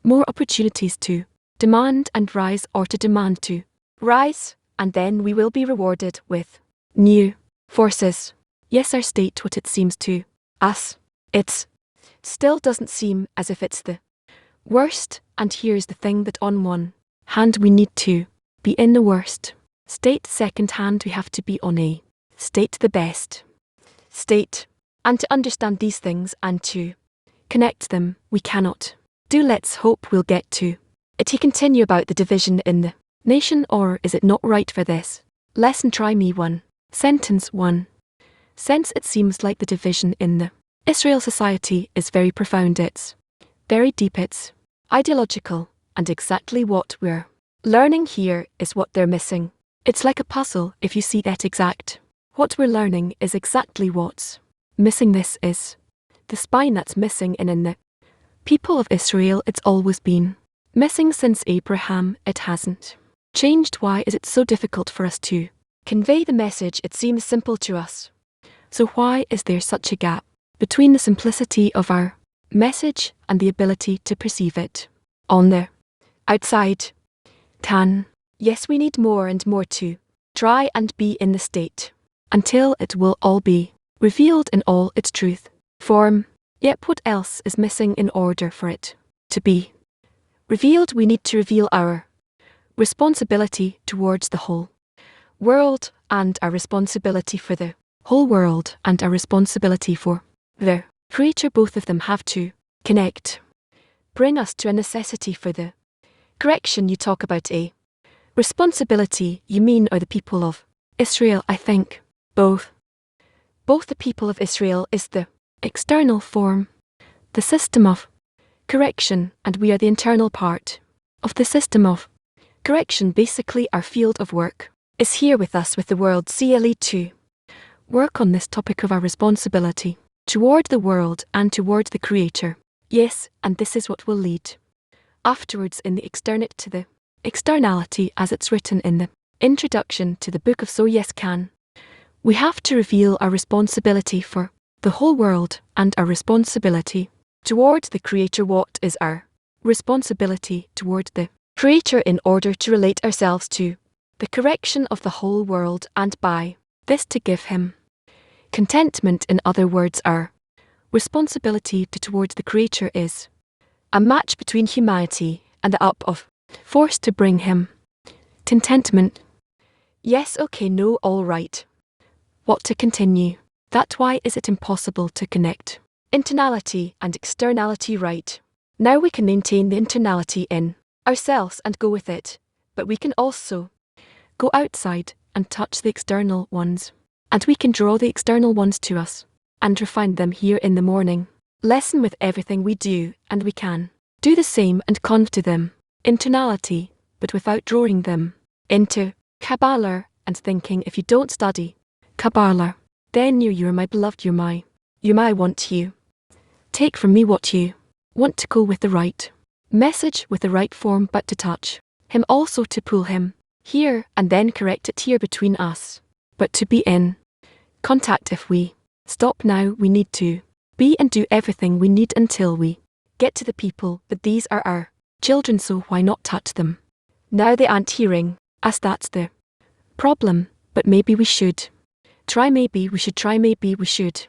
more opportunities to demand and rise, or to demand to rise, and then we will be rewarded with new forces. Yes, our state, what it seems to us, it still doesn't seem as if it's the worst, and here's the thing, that on one hand we need to be in the worst state, second hand we have to be on a state, the best state, and to understand these things and to connect them we cannot do. Let's hope we'll get to It he continue about the division in the nation, or is it not right for this? Lesson try me 1. Sentence 1. Since it seems like the division in the Israel society is very profound, it's very deep, it's ideological, and exactly what we're learning here is what they're missing. It's like a puzzle if you see that exact. What we're learning is exactly what's missing. This is the spine that's missing in the people of Israel. It's always been missing since Abraham. It hasn't changed. Why is it so difficult for us to convey the message? It seems simple to us. So why is there such a gap between the simplicity of our message and the ability to perceive it on the outside? Yes, we need more and more to try and be in the state until it will all be revealed in all its truth form. Yet what else is missing in order for it to be revealed? We need to reveal our responsibility towards the whole world, and our responsibility for the whole world, and our responsibility for the creature. Both of them have to connect, bring us to a necessity for the correction. You talk about a responsibility, you mean are the people of Israel? I think both the people of Israel is the external form, the system of correction, and we are the internal part of the system of correction. Basically, our field of work is here with us, with the world. CLE to work on this topic of our responsibility toward the world and toward the Creator. Yes, and this is what will lead afterwards in the externate to the externality, as it's written in the introduction to the book of So Yes Can. We have to reveal our responsibility for the whole world and our responsibility toward the Creator. What is our responsibility toward the Creator in order to relate ourselves to the correction of the whole world, and by this to give Him contentment? In other words, our responsibility towards the Creator is a match between humanity and the up of force to bring Him contentment. Yes, okay, no, all right. What to continue? That why is it impossible to connect internality and externality? Right. Now we can maintain the internality in ourselves and go with it, but we can also go outside and touch the external ones, and we can draw the external ones to us and refine them here in the morning lesson with everything we do, and we can do the same and conv to them internality, but without drawing them into Kabbalah and thinking, if you don't study Kabbalah, then you're my beloved, you're my want you. Take from me what you want, to go with the right message, with the right form, but to touch Him also, to pull Him here and then correct it here between us, but to be in contact. If we stop now, we need to be and do everything we need until we get to the people, but these are our children, so why not touch them? Now they aren't hearing us, that's the problem, but maybe we should try, maybe we should try, maybe we should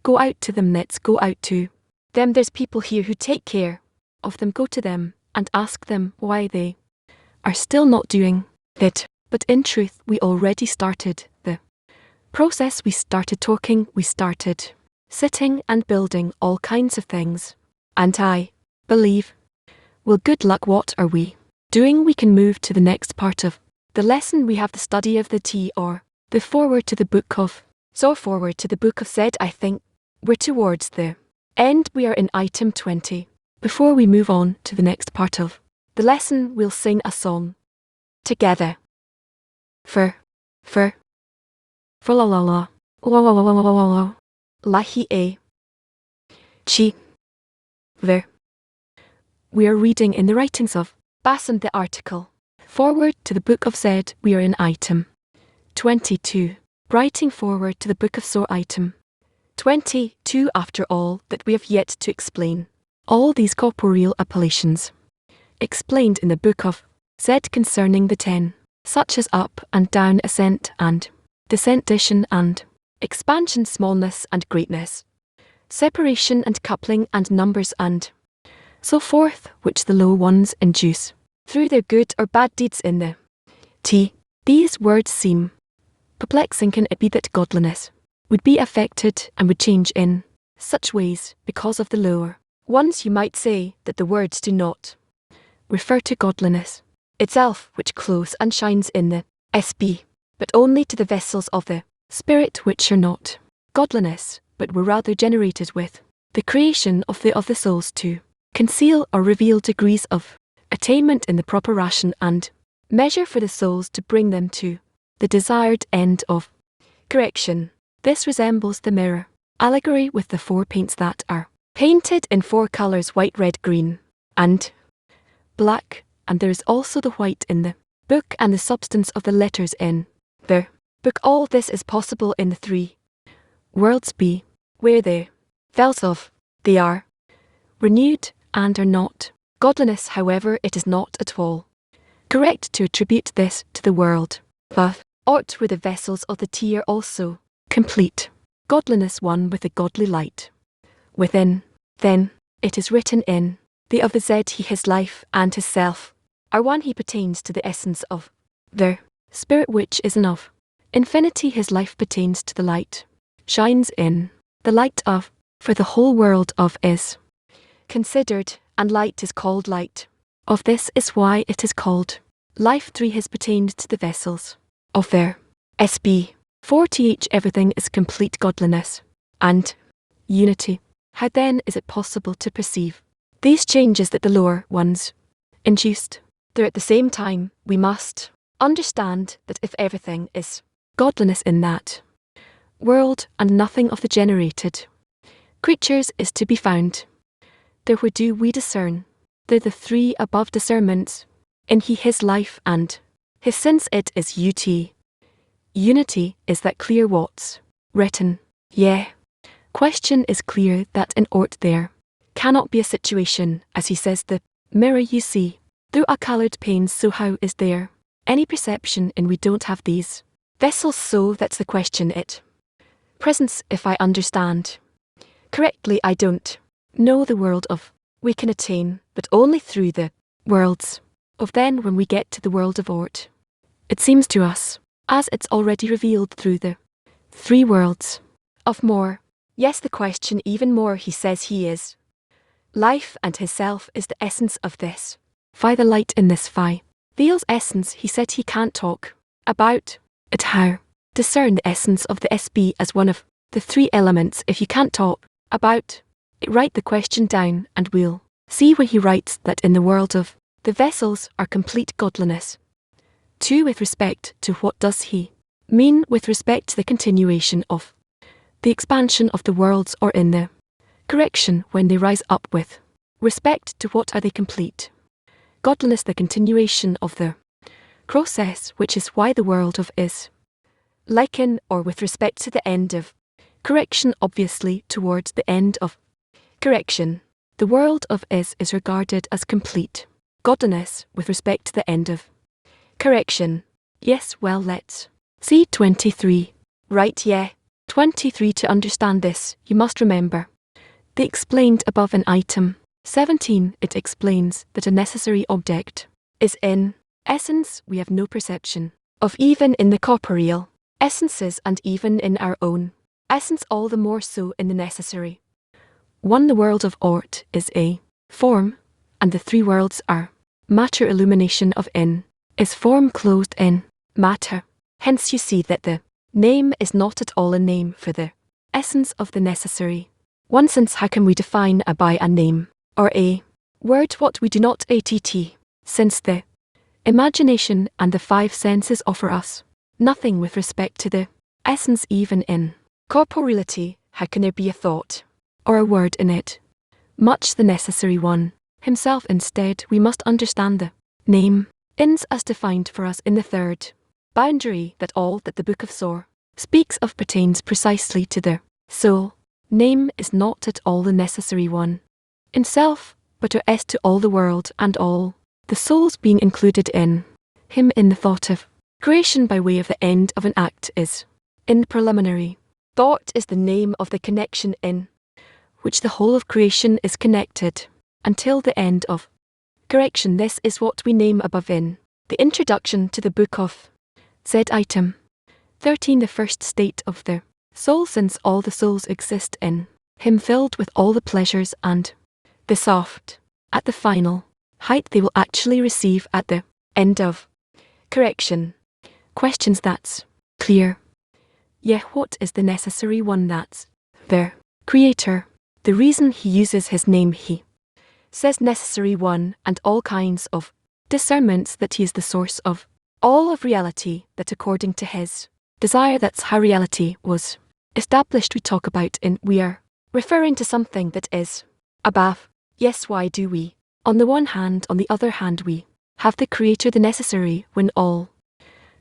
go out to them. Let's go out to them. There's people here who take care of them. Go to them and ask them why they are still not doing it. But in truth, we already started the process. We started talking, we started sitting and building all kinds of things. And I believe, well, good luck. What are we doing? We can move to the next part of the lesson. We have the study of the T, or the forward to the book of. So forward to the book of said, I think we're towards the end. We are in item 20. Before we move on to the next part of the lesson, we'll sing a song together. For la la la la lahi a chi ver. We are reading in the writings of Bassan the article. Forward to the book of Zed, we are in item 22. Writing forward to the book of So, item 22. After all that we have yet to explain, all these corporeal appellations explained in the book of Zed concerning the 10, such as up and down, ascent and descent, addition and expansion, smallness and greatness, separation and coupling and numbers and so forth, which the low ones induce through their good or bad deeds in the T. These words seem perplexing. Can it be that godliness would be affected and would change in such ways because of the lower ones? You might say that the words do not refer to godliness itself, which close and shines in the SB, but only to the vessels of the Spirit which are not godliness, but were rather generated with the creation of the souls to conceal or reveal degrees of attainment in the proper ration and measure for the souls to bring them to the desired end of correction. This resembles the mirror allegory with the 4 paints that are painted in 4 colours: white, red, green, and black, and there is also the white in the book and the substance of the letters in the book. All this is possible in the 3 worlds B, where the fells of they are renewed and are not godliness. However, it is not at all correct to attribute this to the world of Ort, where the vessels of the T are also complete godliness, one with a godly light within. Then it is written in the of the Z, he, his life, and his self are one. He pertains to the essence of the Spirit which is of infinity. His life pertains to the light, shines in the light of, for the whole world of is considered, and light is called light of. This is why it is called life. 3 has pertained to the vessels of their SB. 4th, everything is complete godliness and unity. How then is it possible to perceive these changes that the lower ones induced? There at the same time we must understand that if everything is godliness in that world, and nothing of the generated creatures is to be found there, where do we discern there the 3 above discernments in he, his life, and his, since it is unity? Is that clear what's written? Yeah. Question is clear that in Ort there cannot be a situation, as he says, the mirror you see through a coloured panes. So how is there any perception in we don't have these vessels? So that's the question. It presents, if I understand correctly, I don't know the world of we can attain, but only through the worlds of. Then when we get to the world of Ort, it seems to us as it's already revealed through the 3 worlds of more. Yes, the question even more. He says he is life, and his self is the essence of this. Phi, the light in this Phi feels essence. He said he can't talk about it. How discern the essence of the SB as one of the 3 elements if you can't talk about it? Write the question down and we'll see where he writes that in the world of the vessels are complete godliness. 2. With respect to what does he mean with respect to the continuation of the expansion of the worlds, or in the correction when they rise up? With respect to what are they complete godliness? The continuation of the process, which is why the world of is liken, or with respect to the end of correction, obviously towards the end of correction. The world of is regarded as complete godliness with respect to the end of correction. Yes, well, let's see 23. Right, yeah. 23. To understand this, you must remember the explained above in item 17. It explains that a necessary object is in essence we have no perception of, even in the corporeal essences, and even in our own essence, all the more so in the necessary one. The world of Ort is a form, and the 3 worlds are matter. Illumination of in is form closed in matter. Hence you see that the name is not at all a name for the essence of the necessary one, since how can we define a by a name or a word what we do not att, since the imagination and the 5 senses offer us nothing with respect to the essence. Even in corporeality, how can there be a thought or a word in it? Much the necessary one himself. Instead, we must understand the name ins as defined for us in the 3rd boundary, that all that the Book of Soar speaks of pertains precisely to the soul. Name is not at all the necessary one in self, but are as to all the world and all the souls being included in him. In the thought of creation by way of the end of an act is in the preliminary. Thought is the name of the connection in which the whole of creation is connected until the end of correction. This is what we name above in the introduction to the Book of Z. Item 13. The first state of the soul, since all the souls exist in him, filled with all the pleasures and the soft. At the final height they will actually receive at the end of correction. Questions that's clear. Yeah, what is the necessary one that's their creator? The reason he uses his name he says necessary one and all kinds of discernments that he is the source of all of reality, that according to his desire that's how reality was established. We talk about in we are referring to something that is above. Yes, why do we? On the one hand, on the other hand we have the creator the necessary when all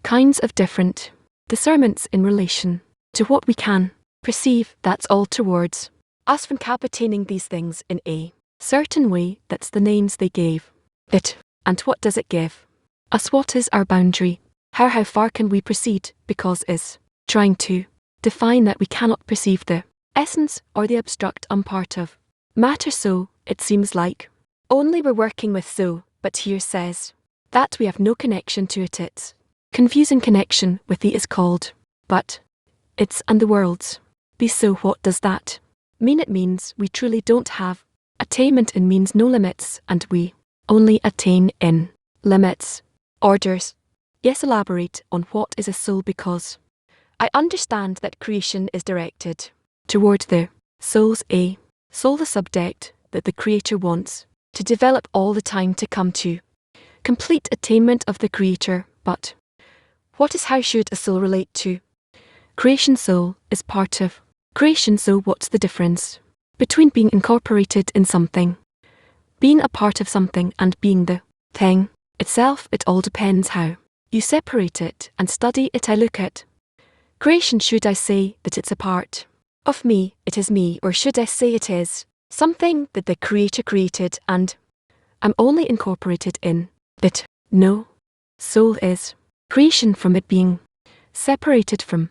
kinds of different discernments in relation to what we can perceive, that's all towards us from capitaining these things in a certain way. That's the names they gave it. And what does it give us? What is our boundary? How far can we proceed? Because is trying to define that we cannot perceive the essence or the abstract part of matter. So it seems like only we're working with so, but here says that we have no connection to it. It's confusing. Connection with the is called, but it's and the worlds be. So what does that mean? It means we truly don't have attainment and means no limits, and we only attain in limits. Orders. Yes, elaborate on what is a soul, because I understand that creation is directed toward the soul's a soul, the subject that the creator wants to develop all the time to come to complete attainment of the creator. But what is how should a soul relate to creation? Soul is part of creation. So what's the difference between being incorporated in something, being a part of something, and being the thing itself? It all depends how you separate it and study it. I look at creation. Should I say that it's a part of me, it is me, or should I say it is something that the creator created and I'm only incorporated in it? No. Soul is creation from it being separated from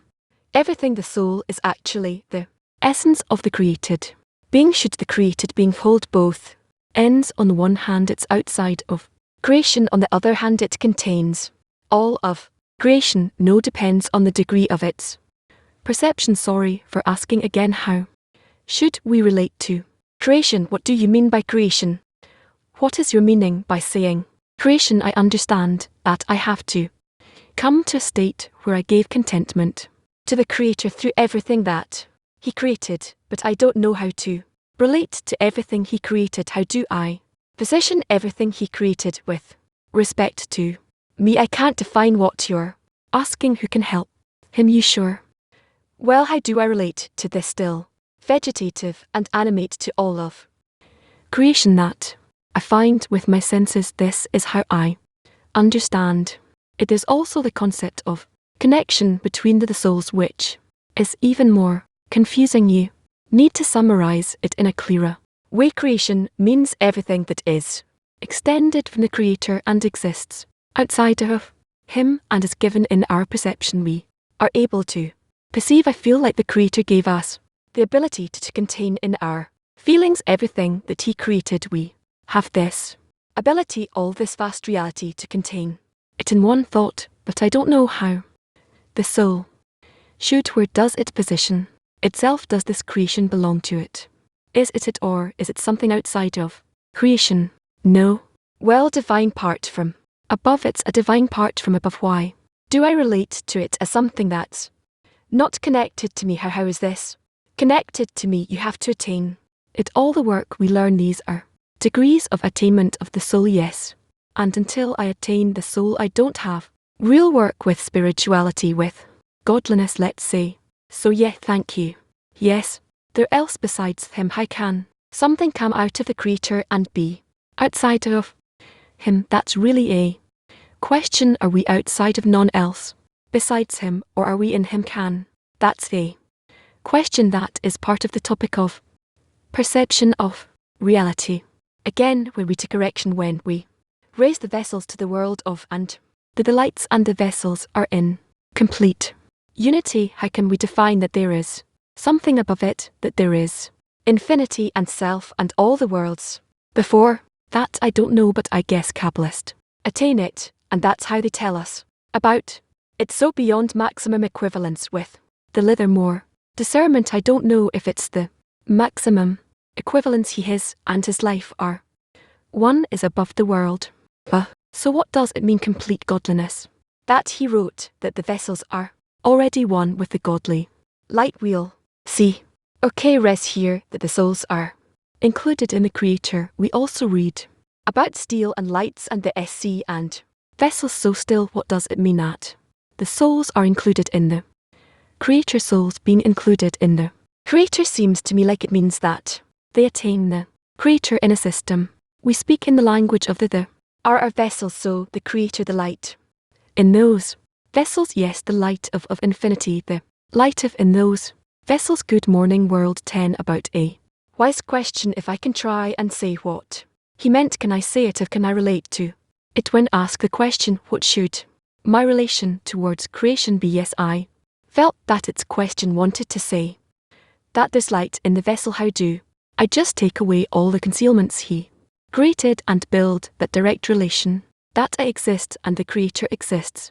everything. The soul is actually the essence of the created being. Should the created being hold both ends? On the one hand, it's outside of creation, on the other hand, it contains all of creation. No, depends on the degree of its perception. Sorry for asking again. How should we relate to creation? What do you mean by creation? What is your meaning by saying creation? I understand that I have to come to a state where I gave contentment to the creator through everything that he created, but I don't know how to relate to everything he created. How do I position everything he created with respect to me? I can't define what you're asking. Who can help him? You sure? Well, how do I relate to this still vegetative and animate to all of creation that I find with my senses? This is how I understand it. Is also the concept of connection between the souls, which is even more confusing. You need to summarize it in a clearer way. Creation means everything that is extended from the creator and exists outside of him and is given in our perception. We are able to perceive. I feel like the creator gave us the ability to contain in our feelings everything that he created. We have this ability, all this vast reality, to contain it in one thought, but I don't know how. The soul should, where does it position itself? Does this creation belong to it? Is it or is it something outside of creation? No. Well, divine part from above. It's a divine part from above. Why do I relate to it as something that's not connected to me? How is this connected to me? You have to attain it. All the work we learn, these are degrees of attainment of the soul. Yes. And until I attain the soul, I don't have real work with spirituality, with godliness, let's say. So yeah, thank you. Yes, there else besides him. How can something come out of the creator and be outside of him? That's really a question. Are we outside of none else besides him, or are we in him? That's a question that is part of the topic of perception of reality. Again, when we take correction, when we raise the vessels to the world of and the delights and the vessels are in complete unity, how can we define that there is something above it, that there is infinity and self and all the worlds before that? I don't know, but I guess Kabbalists attain it, and that's how they tell us about it. So beyond maximum equivalence with the lither more discernment. I don't know if it's the maximum equivalence he, his, and his life are One is above the world. So what does it mean complete godliness? That he wrote that the vessels are already one with the godly. Light wheel. See. Okay, res here that the souls are included in the Creator. We also read about steel and lights and the SC and vessels. So still, what does it mean that the souls are included in the Creator? Souls being included in the Creator seems to me like it means that they attain the Creator in a system. We speak in the language of the are our vessels, so the Creator, the light in those vessels. Yes, the light of infinity, the light of in those vessels. Good morning, world 10 about a wise question. If I can try and say what he meant, can I say it? If can I relate to it when asked the question, what should my relation towards creation be? Yes, I felt that its question wanted to say that there's light in the vessel. How do I just take away all the concealments he created and build that direct relation that I exist and the Creator exists?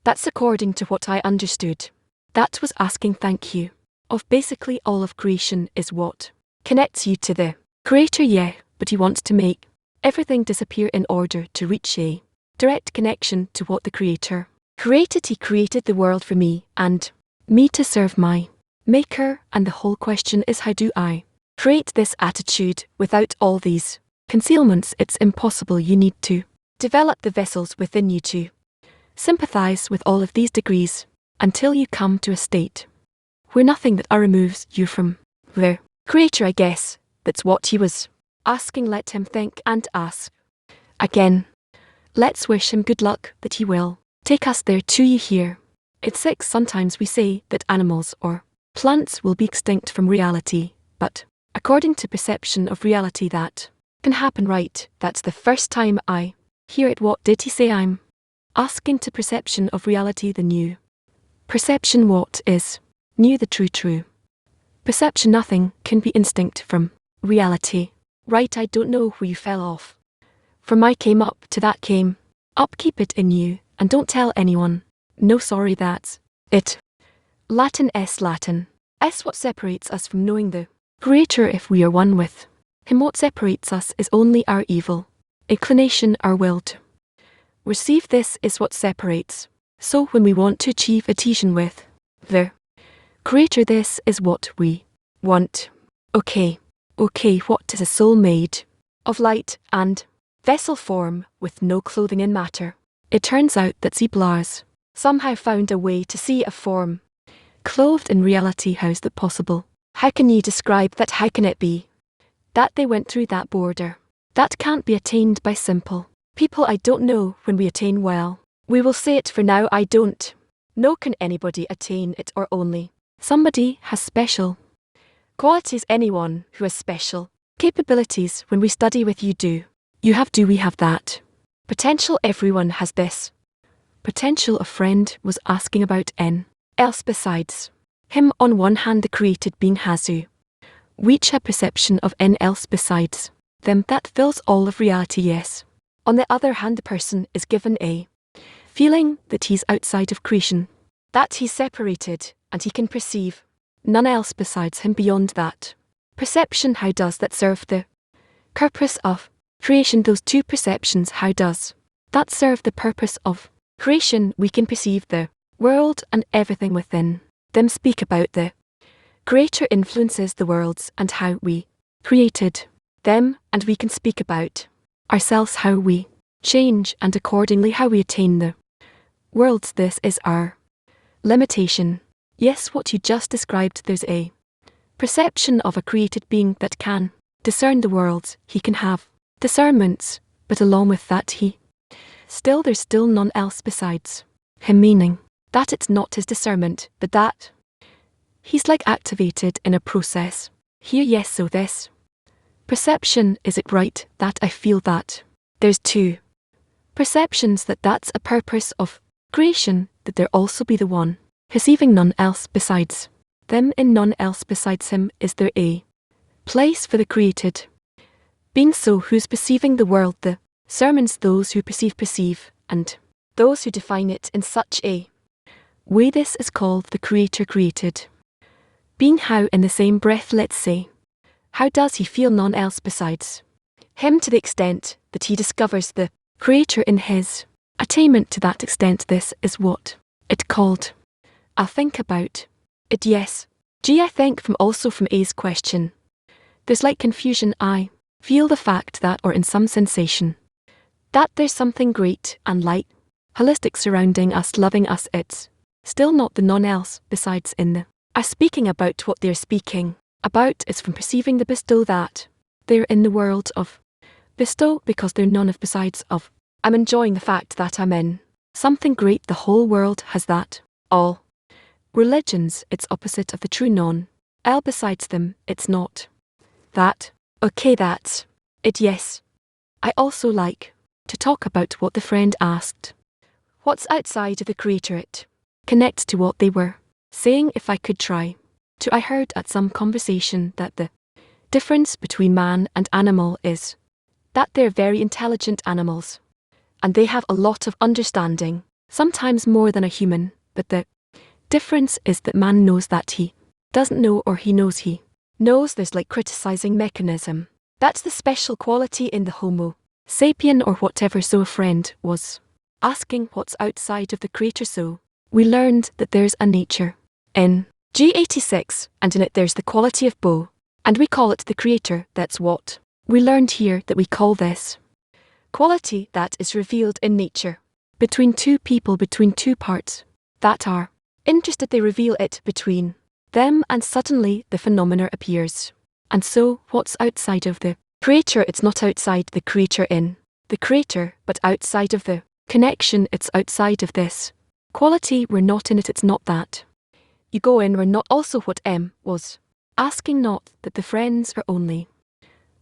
That's according to what I understood. That was asking thank you of basically all of creation is what connects you to the Creator. Yeah, but he wants to make everything disappear in order to reach a direct connection to what the Creator created. He created the world for me and me to serve my Maker, and the whole question is, how do I create this attitude without all these concealments? It's impossible. You need to develop the vessels within you to sympathize with all of these degrees until you come to a state where nothing that removes you from the Creator. I guess that's what he was asking. Let him think and ask again. Let's wish him good luck that he will take us there too. You hear? It's 6. Sometimes we say that animals or plants will be extinct from reality, but according to perception of reality that can happen, right? That's the first time I hear it. What did he say? I'm asking to perception of reality, the new perception. What is new? The true perception. Nothing can be instinct from reality, right? I don't know where you fell off from. I came up to that came up. Keep it in you and don't tell anyone. No, sorry, that's it. Latin S. What separates us from knowing the Creator? If we are one with him, what separates us is only our evil inclination, our will to receive. This is what separates. So when we want to achieve adhesion with the Creator, this is what we want. Okay, what is a soul made of? Light and vessel form with no clothing in matter. It turns out that Ziblars somehow found a way to see a form clothed in reality. How's that possible? How can you describe that? How can it be that they went through that border? That can't be attained by simple people. I don't know when we attain. Well, we will say it for now. I don't know. Can anybody attain it, or only somebody has special qualities? Anyone who has special capabilities. When we study with you, do you have? Do we have that potential? Everyone has this potential. A friend was asking about n else besides him. On one hand, the created being has who reach a perception of n else besides them that fills all of reality. Yes. On the other hand, the person is given a feeling that he's outside of creation, that he's separated, and he can perceive none else besides him beyond that perception. How does that serve the purpose of creation? Those two perceptions, how does that serve the purpose of creation? We can perceive the world and everything within them. Speak about the Creator influences the worlds and how we created them, and we can speak about ourselves, how we change, and accordingly how we attain the worlds. This is our limitation. Yes, what you just described. There's a perception of a created being that can discern the worlds. He can have discernments, but along with that there's still none else besides him, meaning that it's not his discernment, but that he's like activated in a process here. Yes, so this perception, is it right that I feel that there's two perceptions, that's a purpose of creation, that there also be the one perceiving none else besides them? In none else besides him is there a place for the created being, so who's perceiving the world? The sermons, those who perceive, and those who define it in such a way. This is called the Creator created being. How, in the same breath, let's say, how does he feel none else besides him to the extent that he discovers the Creator in his attainment. To that extent, this is what it called. I think about it, yes. G, I think from also from A's question. There's like confusion. I feel the fact that, or in some sensation, that there's something great and light, holistic surrounding us, loving us. It's still not the none else besides in the are speaking about. What they're speaking about is from perceiving the bestow that they're in the world of bestow, because they're none of besides of. I'm enjoying the fact that I'm in something great. The whole world has that. All religions, it's opposite of the true none. L besides them, it's not that. Okay, that's it, yes. I also like to talk about what the friend asked. What's outside of the Creator? It connects to what they were saying. If I could try to, I heard at some conversation that the difference between man and animal is that they're very intelligent animals, and they have a lot of understanding, sometimes more than a human, but the difference is that man knows that he doesn't know, or he knows he knows. There's like criticizing mechanism. That's the special quality in the Homo sapien or whatever. So a friend was asking what's outside of the Creator. So we learned that there's a nature in G86, and in it there's the quality of Bo, and we call it the Creator. That's what we learned here, that we call this quality that is revealed in nature between two people, between two parts that are interested. They reveal it between them, and suddenly the phenomena appears. And so what's outside of the Creator? It's not outside the Creator in the Creator, but outside of the connection. It's outside of this quality. We're not in it. It's not that you go in. We're not. Also what M was asking, not that the friends are only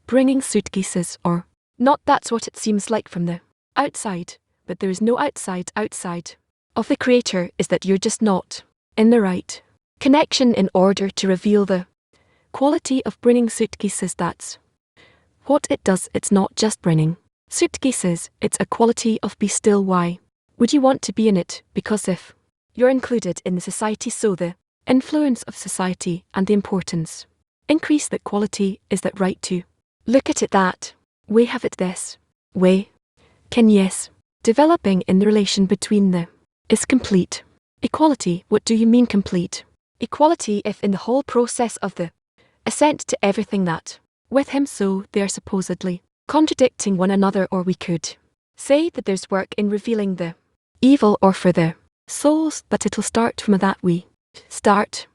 bringing suitcases or not. That's what it seems like from the outside, but there is no outside. Outside of the Creator is that you're just not in the right connection in order to reveal the quality of bringing suitcases. That's what it does. It's not just bringing suitcases, it's a quality of be still. Why would you want to be in it? Because if you're included in the society, so the influence of society and the importance increase. That quality is that right to look at it that way, have it this way. Can, yes, developing in the relation between the is complete equality. What do you mean complete equality? If in the whole process of the assent to everything that with him, so they are supposedly contradicting one another. Or we could say that there's work in revealing the evil, or for the souls, but it'll start from that we start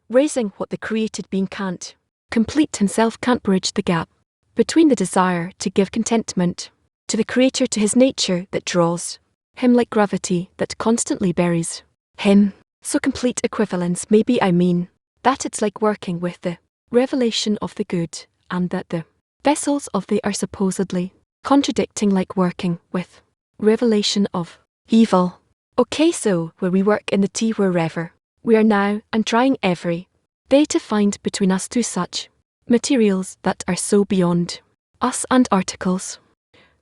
raising what the created being can't complete himself, can't bridge the gap between the desire to give contentment to the Creator, to his nature that draws him like gravity that constantly buries him. So complete equivalence, maybe I mean that it's like working with the revelation of the good, and that the vessels of they are supposedly contradicting, like working with revelation of evil. Okay, so where we work in the T, wherever we are now, and trying every day to find between us two such materials that are so beyond us, and articles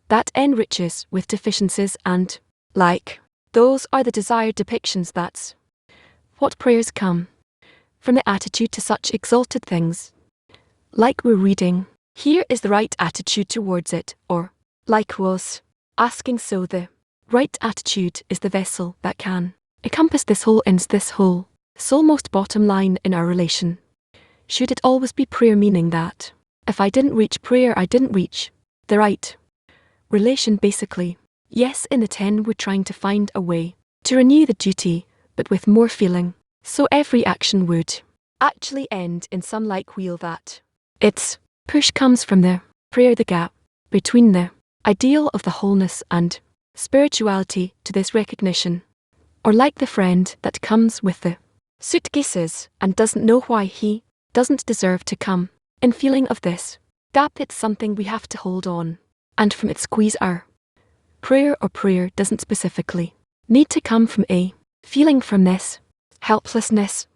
that enriches with deficiencies, and like those are the desired depictions. That's what prayers come from, the attitude to such exalted things. Like we're reading, here is the right attitude towards it, or like was asking. So the right attitude is the vessel that can encompass this whole, ends this whole soul. Most bottom line in our relation, should it always be prayer, meaning that if I didn't reach prayer, I didn't reach the right relation, basically. Yes, in the 10 we're trying to find a way to renew the duty, but with more feeling. So every action would actually end in some like wheel that its push comes from the prayer, the gap between the ideal of the wholeness and spirituality to this recognition. Or like the friend that comes with the suitcases and doesn't know why he doesn't deserve to come. In feeling of this gap, it's something we have to hold on, and from it squeeze our prayer. Or prayer doesn't specifically need to come from a feeling from this helplessness,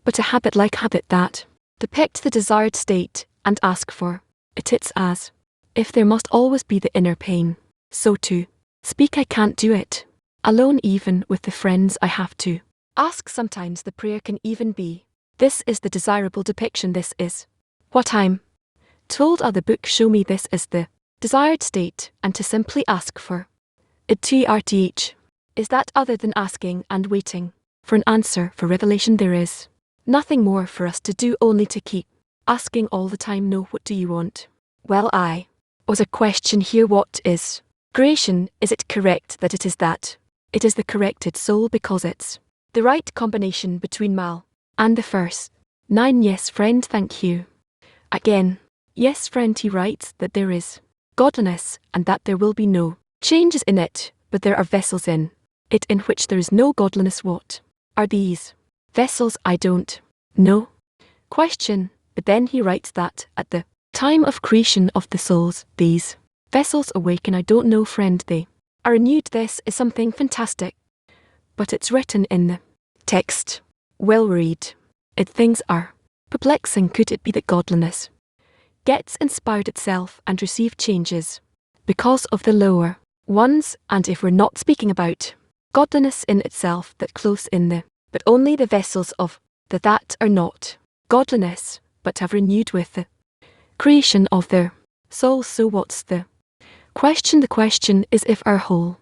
but a habit, like habit that depict the desired state and ask for it. It's as if there must always be the inner pain. So to speak, I can't do it alone, even with the friends I have to ask. Sometimes the prayer can even be, this is the desirable depiction, this is what I'm told. Other books show me this as the desired state and to simply ask for it. TRTH. Is that other than asking and waiting for an answer for revelation? There is nothing more for us to do, only to keep asking all the time. No, what do you want? Well, I was a question here. What is creation? Is it correct that it is that? It is the corrected soul because it's the right combination between mal and the first 9. Yes, friend, thank you. Again, yes, friend, he writes that there is godliness and that there will be no changes in it, but there are vessels in it in which there is no godliness. What are these vessels? I don't know. Question, but then he writes that at the time of creation of the souls, these vessels awaken. I don't know, friend, they are renewed. This is something fantastic, but it's written in the text. Well, read it. Things are perplexing. Could it be that godliness gets inspired itself and receive changes because of the lower ones? And if we're not speaking about godliness in itself, that close in the, but only the vessels of the that are not godliness, but have renewed with the creation of their souls. So what's the question? The question is if our whole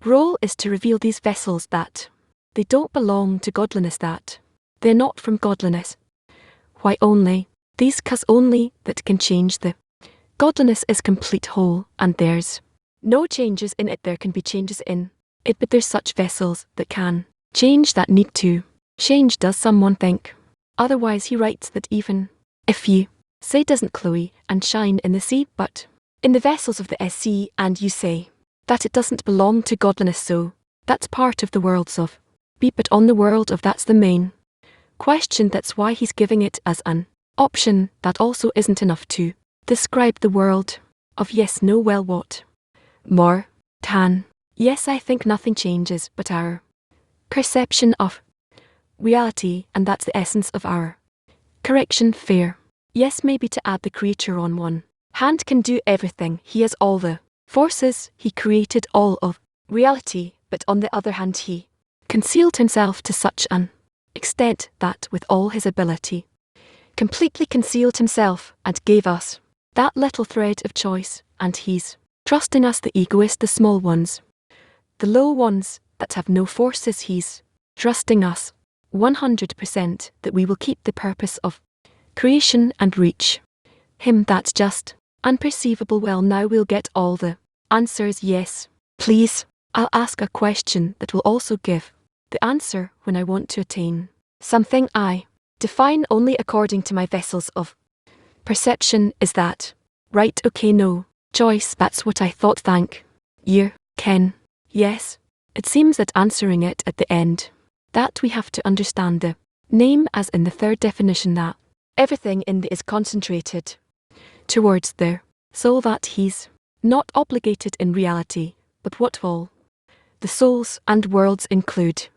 role is to reveal these vessels that they don't belong to godliness, that they're not from godliness. Why only these? 'Cause only that can change the godliness is complete whole, and there's no changes in it. There can be changes in it, but there's such vessels that can change, that need to change. Does someone think otherwise? He writes that even if you say doesn't Chloe and shine in the sea, but in the vessels of the SC, and you say that it doesn't belong to godliness, so that's part of the worlds of B, but on the world of that's the main question. That's why he's giving it as an option. That also isn't enough to describe the world of yes, no. Well, what more can? Yes, I think nothing changes but our perception of reality, and that's the essence of our correction. Fair. Yes, maybe to add, the creator on one hand can do everything. He has all the forces. He created all of reality, but on the other hand he concealed himself to such an extent that with all his ability completely concealed himself and gave us that little thread of choice, and he's trusting us, the egoist, the small ones, the low ones that have no forces. He's trusting us 100% that we will keep the purpose of creation and reach him. That's just unperceivable. Well, now we'll get all the answers. Yes, please. I'll ask a question that will also give the answer when I want to attain something I define only according to my vessels of perception. Is that right? Okay, no choice. That's what I thought. Thank you, Ken. Yes, it seems that answering it at the end, that we have to understand the name as in the third definition, that everything in the is concentrated towards the soul, that he's not obligated in reality, but what all the souls and worlds include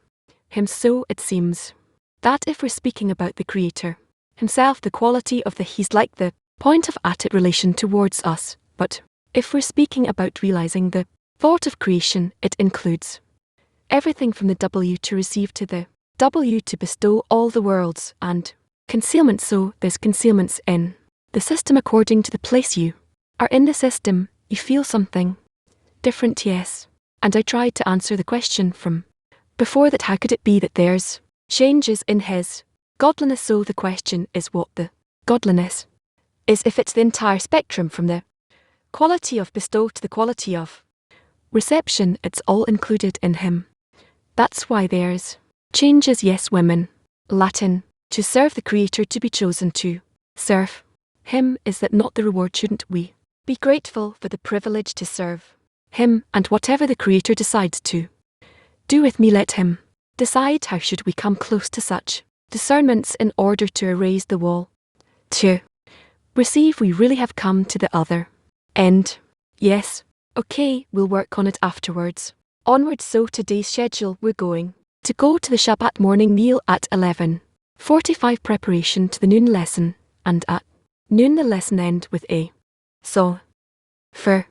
him. So it seems that if we're speaking about the Creator himself, the quality of the he's like the point of at it relation towards us, but if we're speaking about realizing the thought of creation, it includes everything from the W to receive to the W to bestow all the worlds and concealment. So there's concealments in the system according to the place you are in the system. You feel something different. Yes, and I tried to answer the question from before, that how could it be that there's changes in his godliness? So the question is what the godliness is. If it's the entire spectrum from the quality of bestow to the quality of reception, it's all included in him. That's why there's changes. Yes, women. Latin. To serve the Creator, to be chosen to serve him. Is that not the reward? Shouldn't we be grateful for the privilege to serve him? And whatever the Creator decides to do with me, let him decide. How should we come close to such discernments in order to erase the wall to receive? We really have come to the other end. Yes. Okay, we'll work on it afterwards. Onwards. So today's schedule, we're going to go to the Shabbat morning meal at 11:45, preparation to the noon lesson, and at noon the lesson end with a so for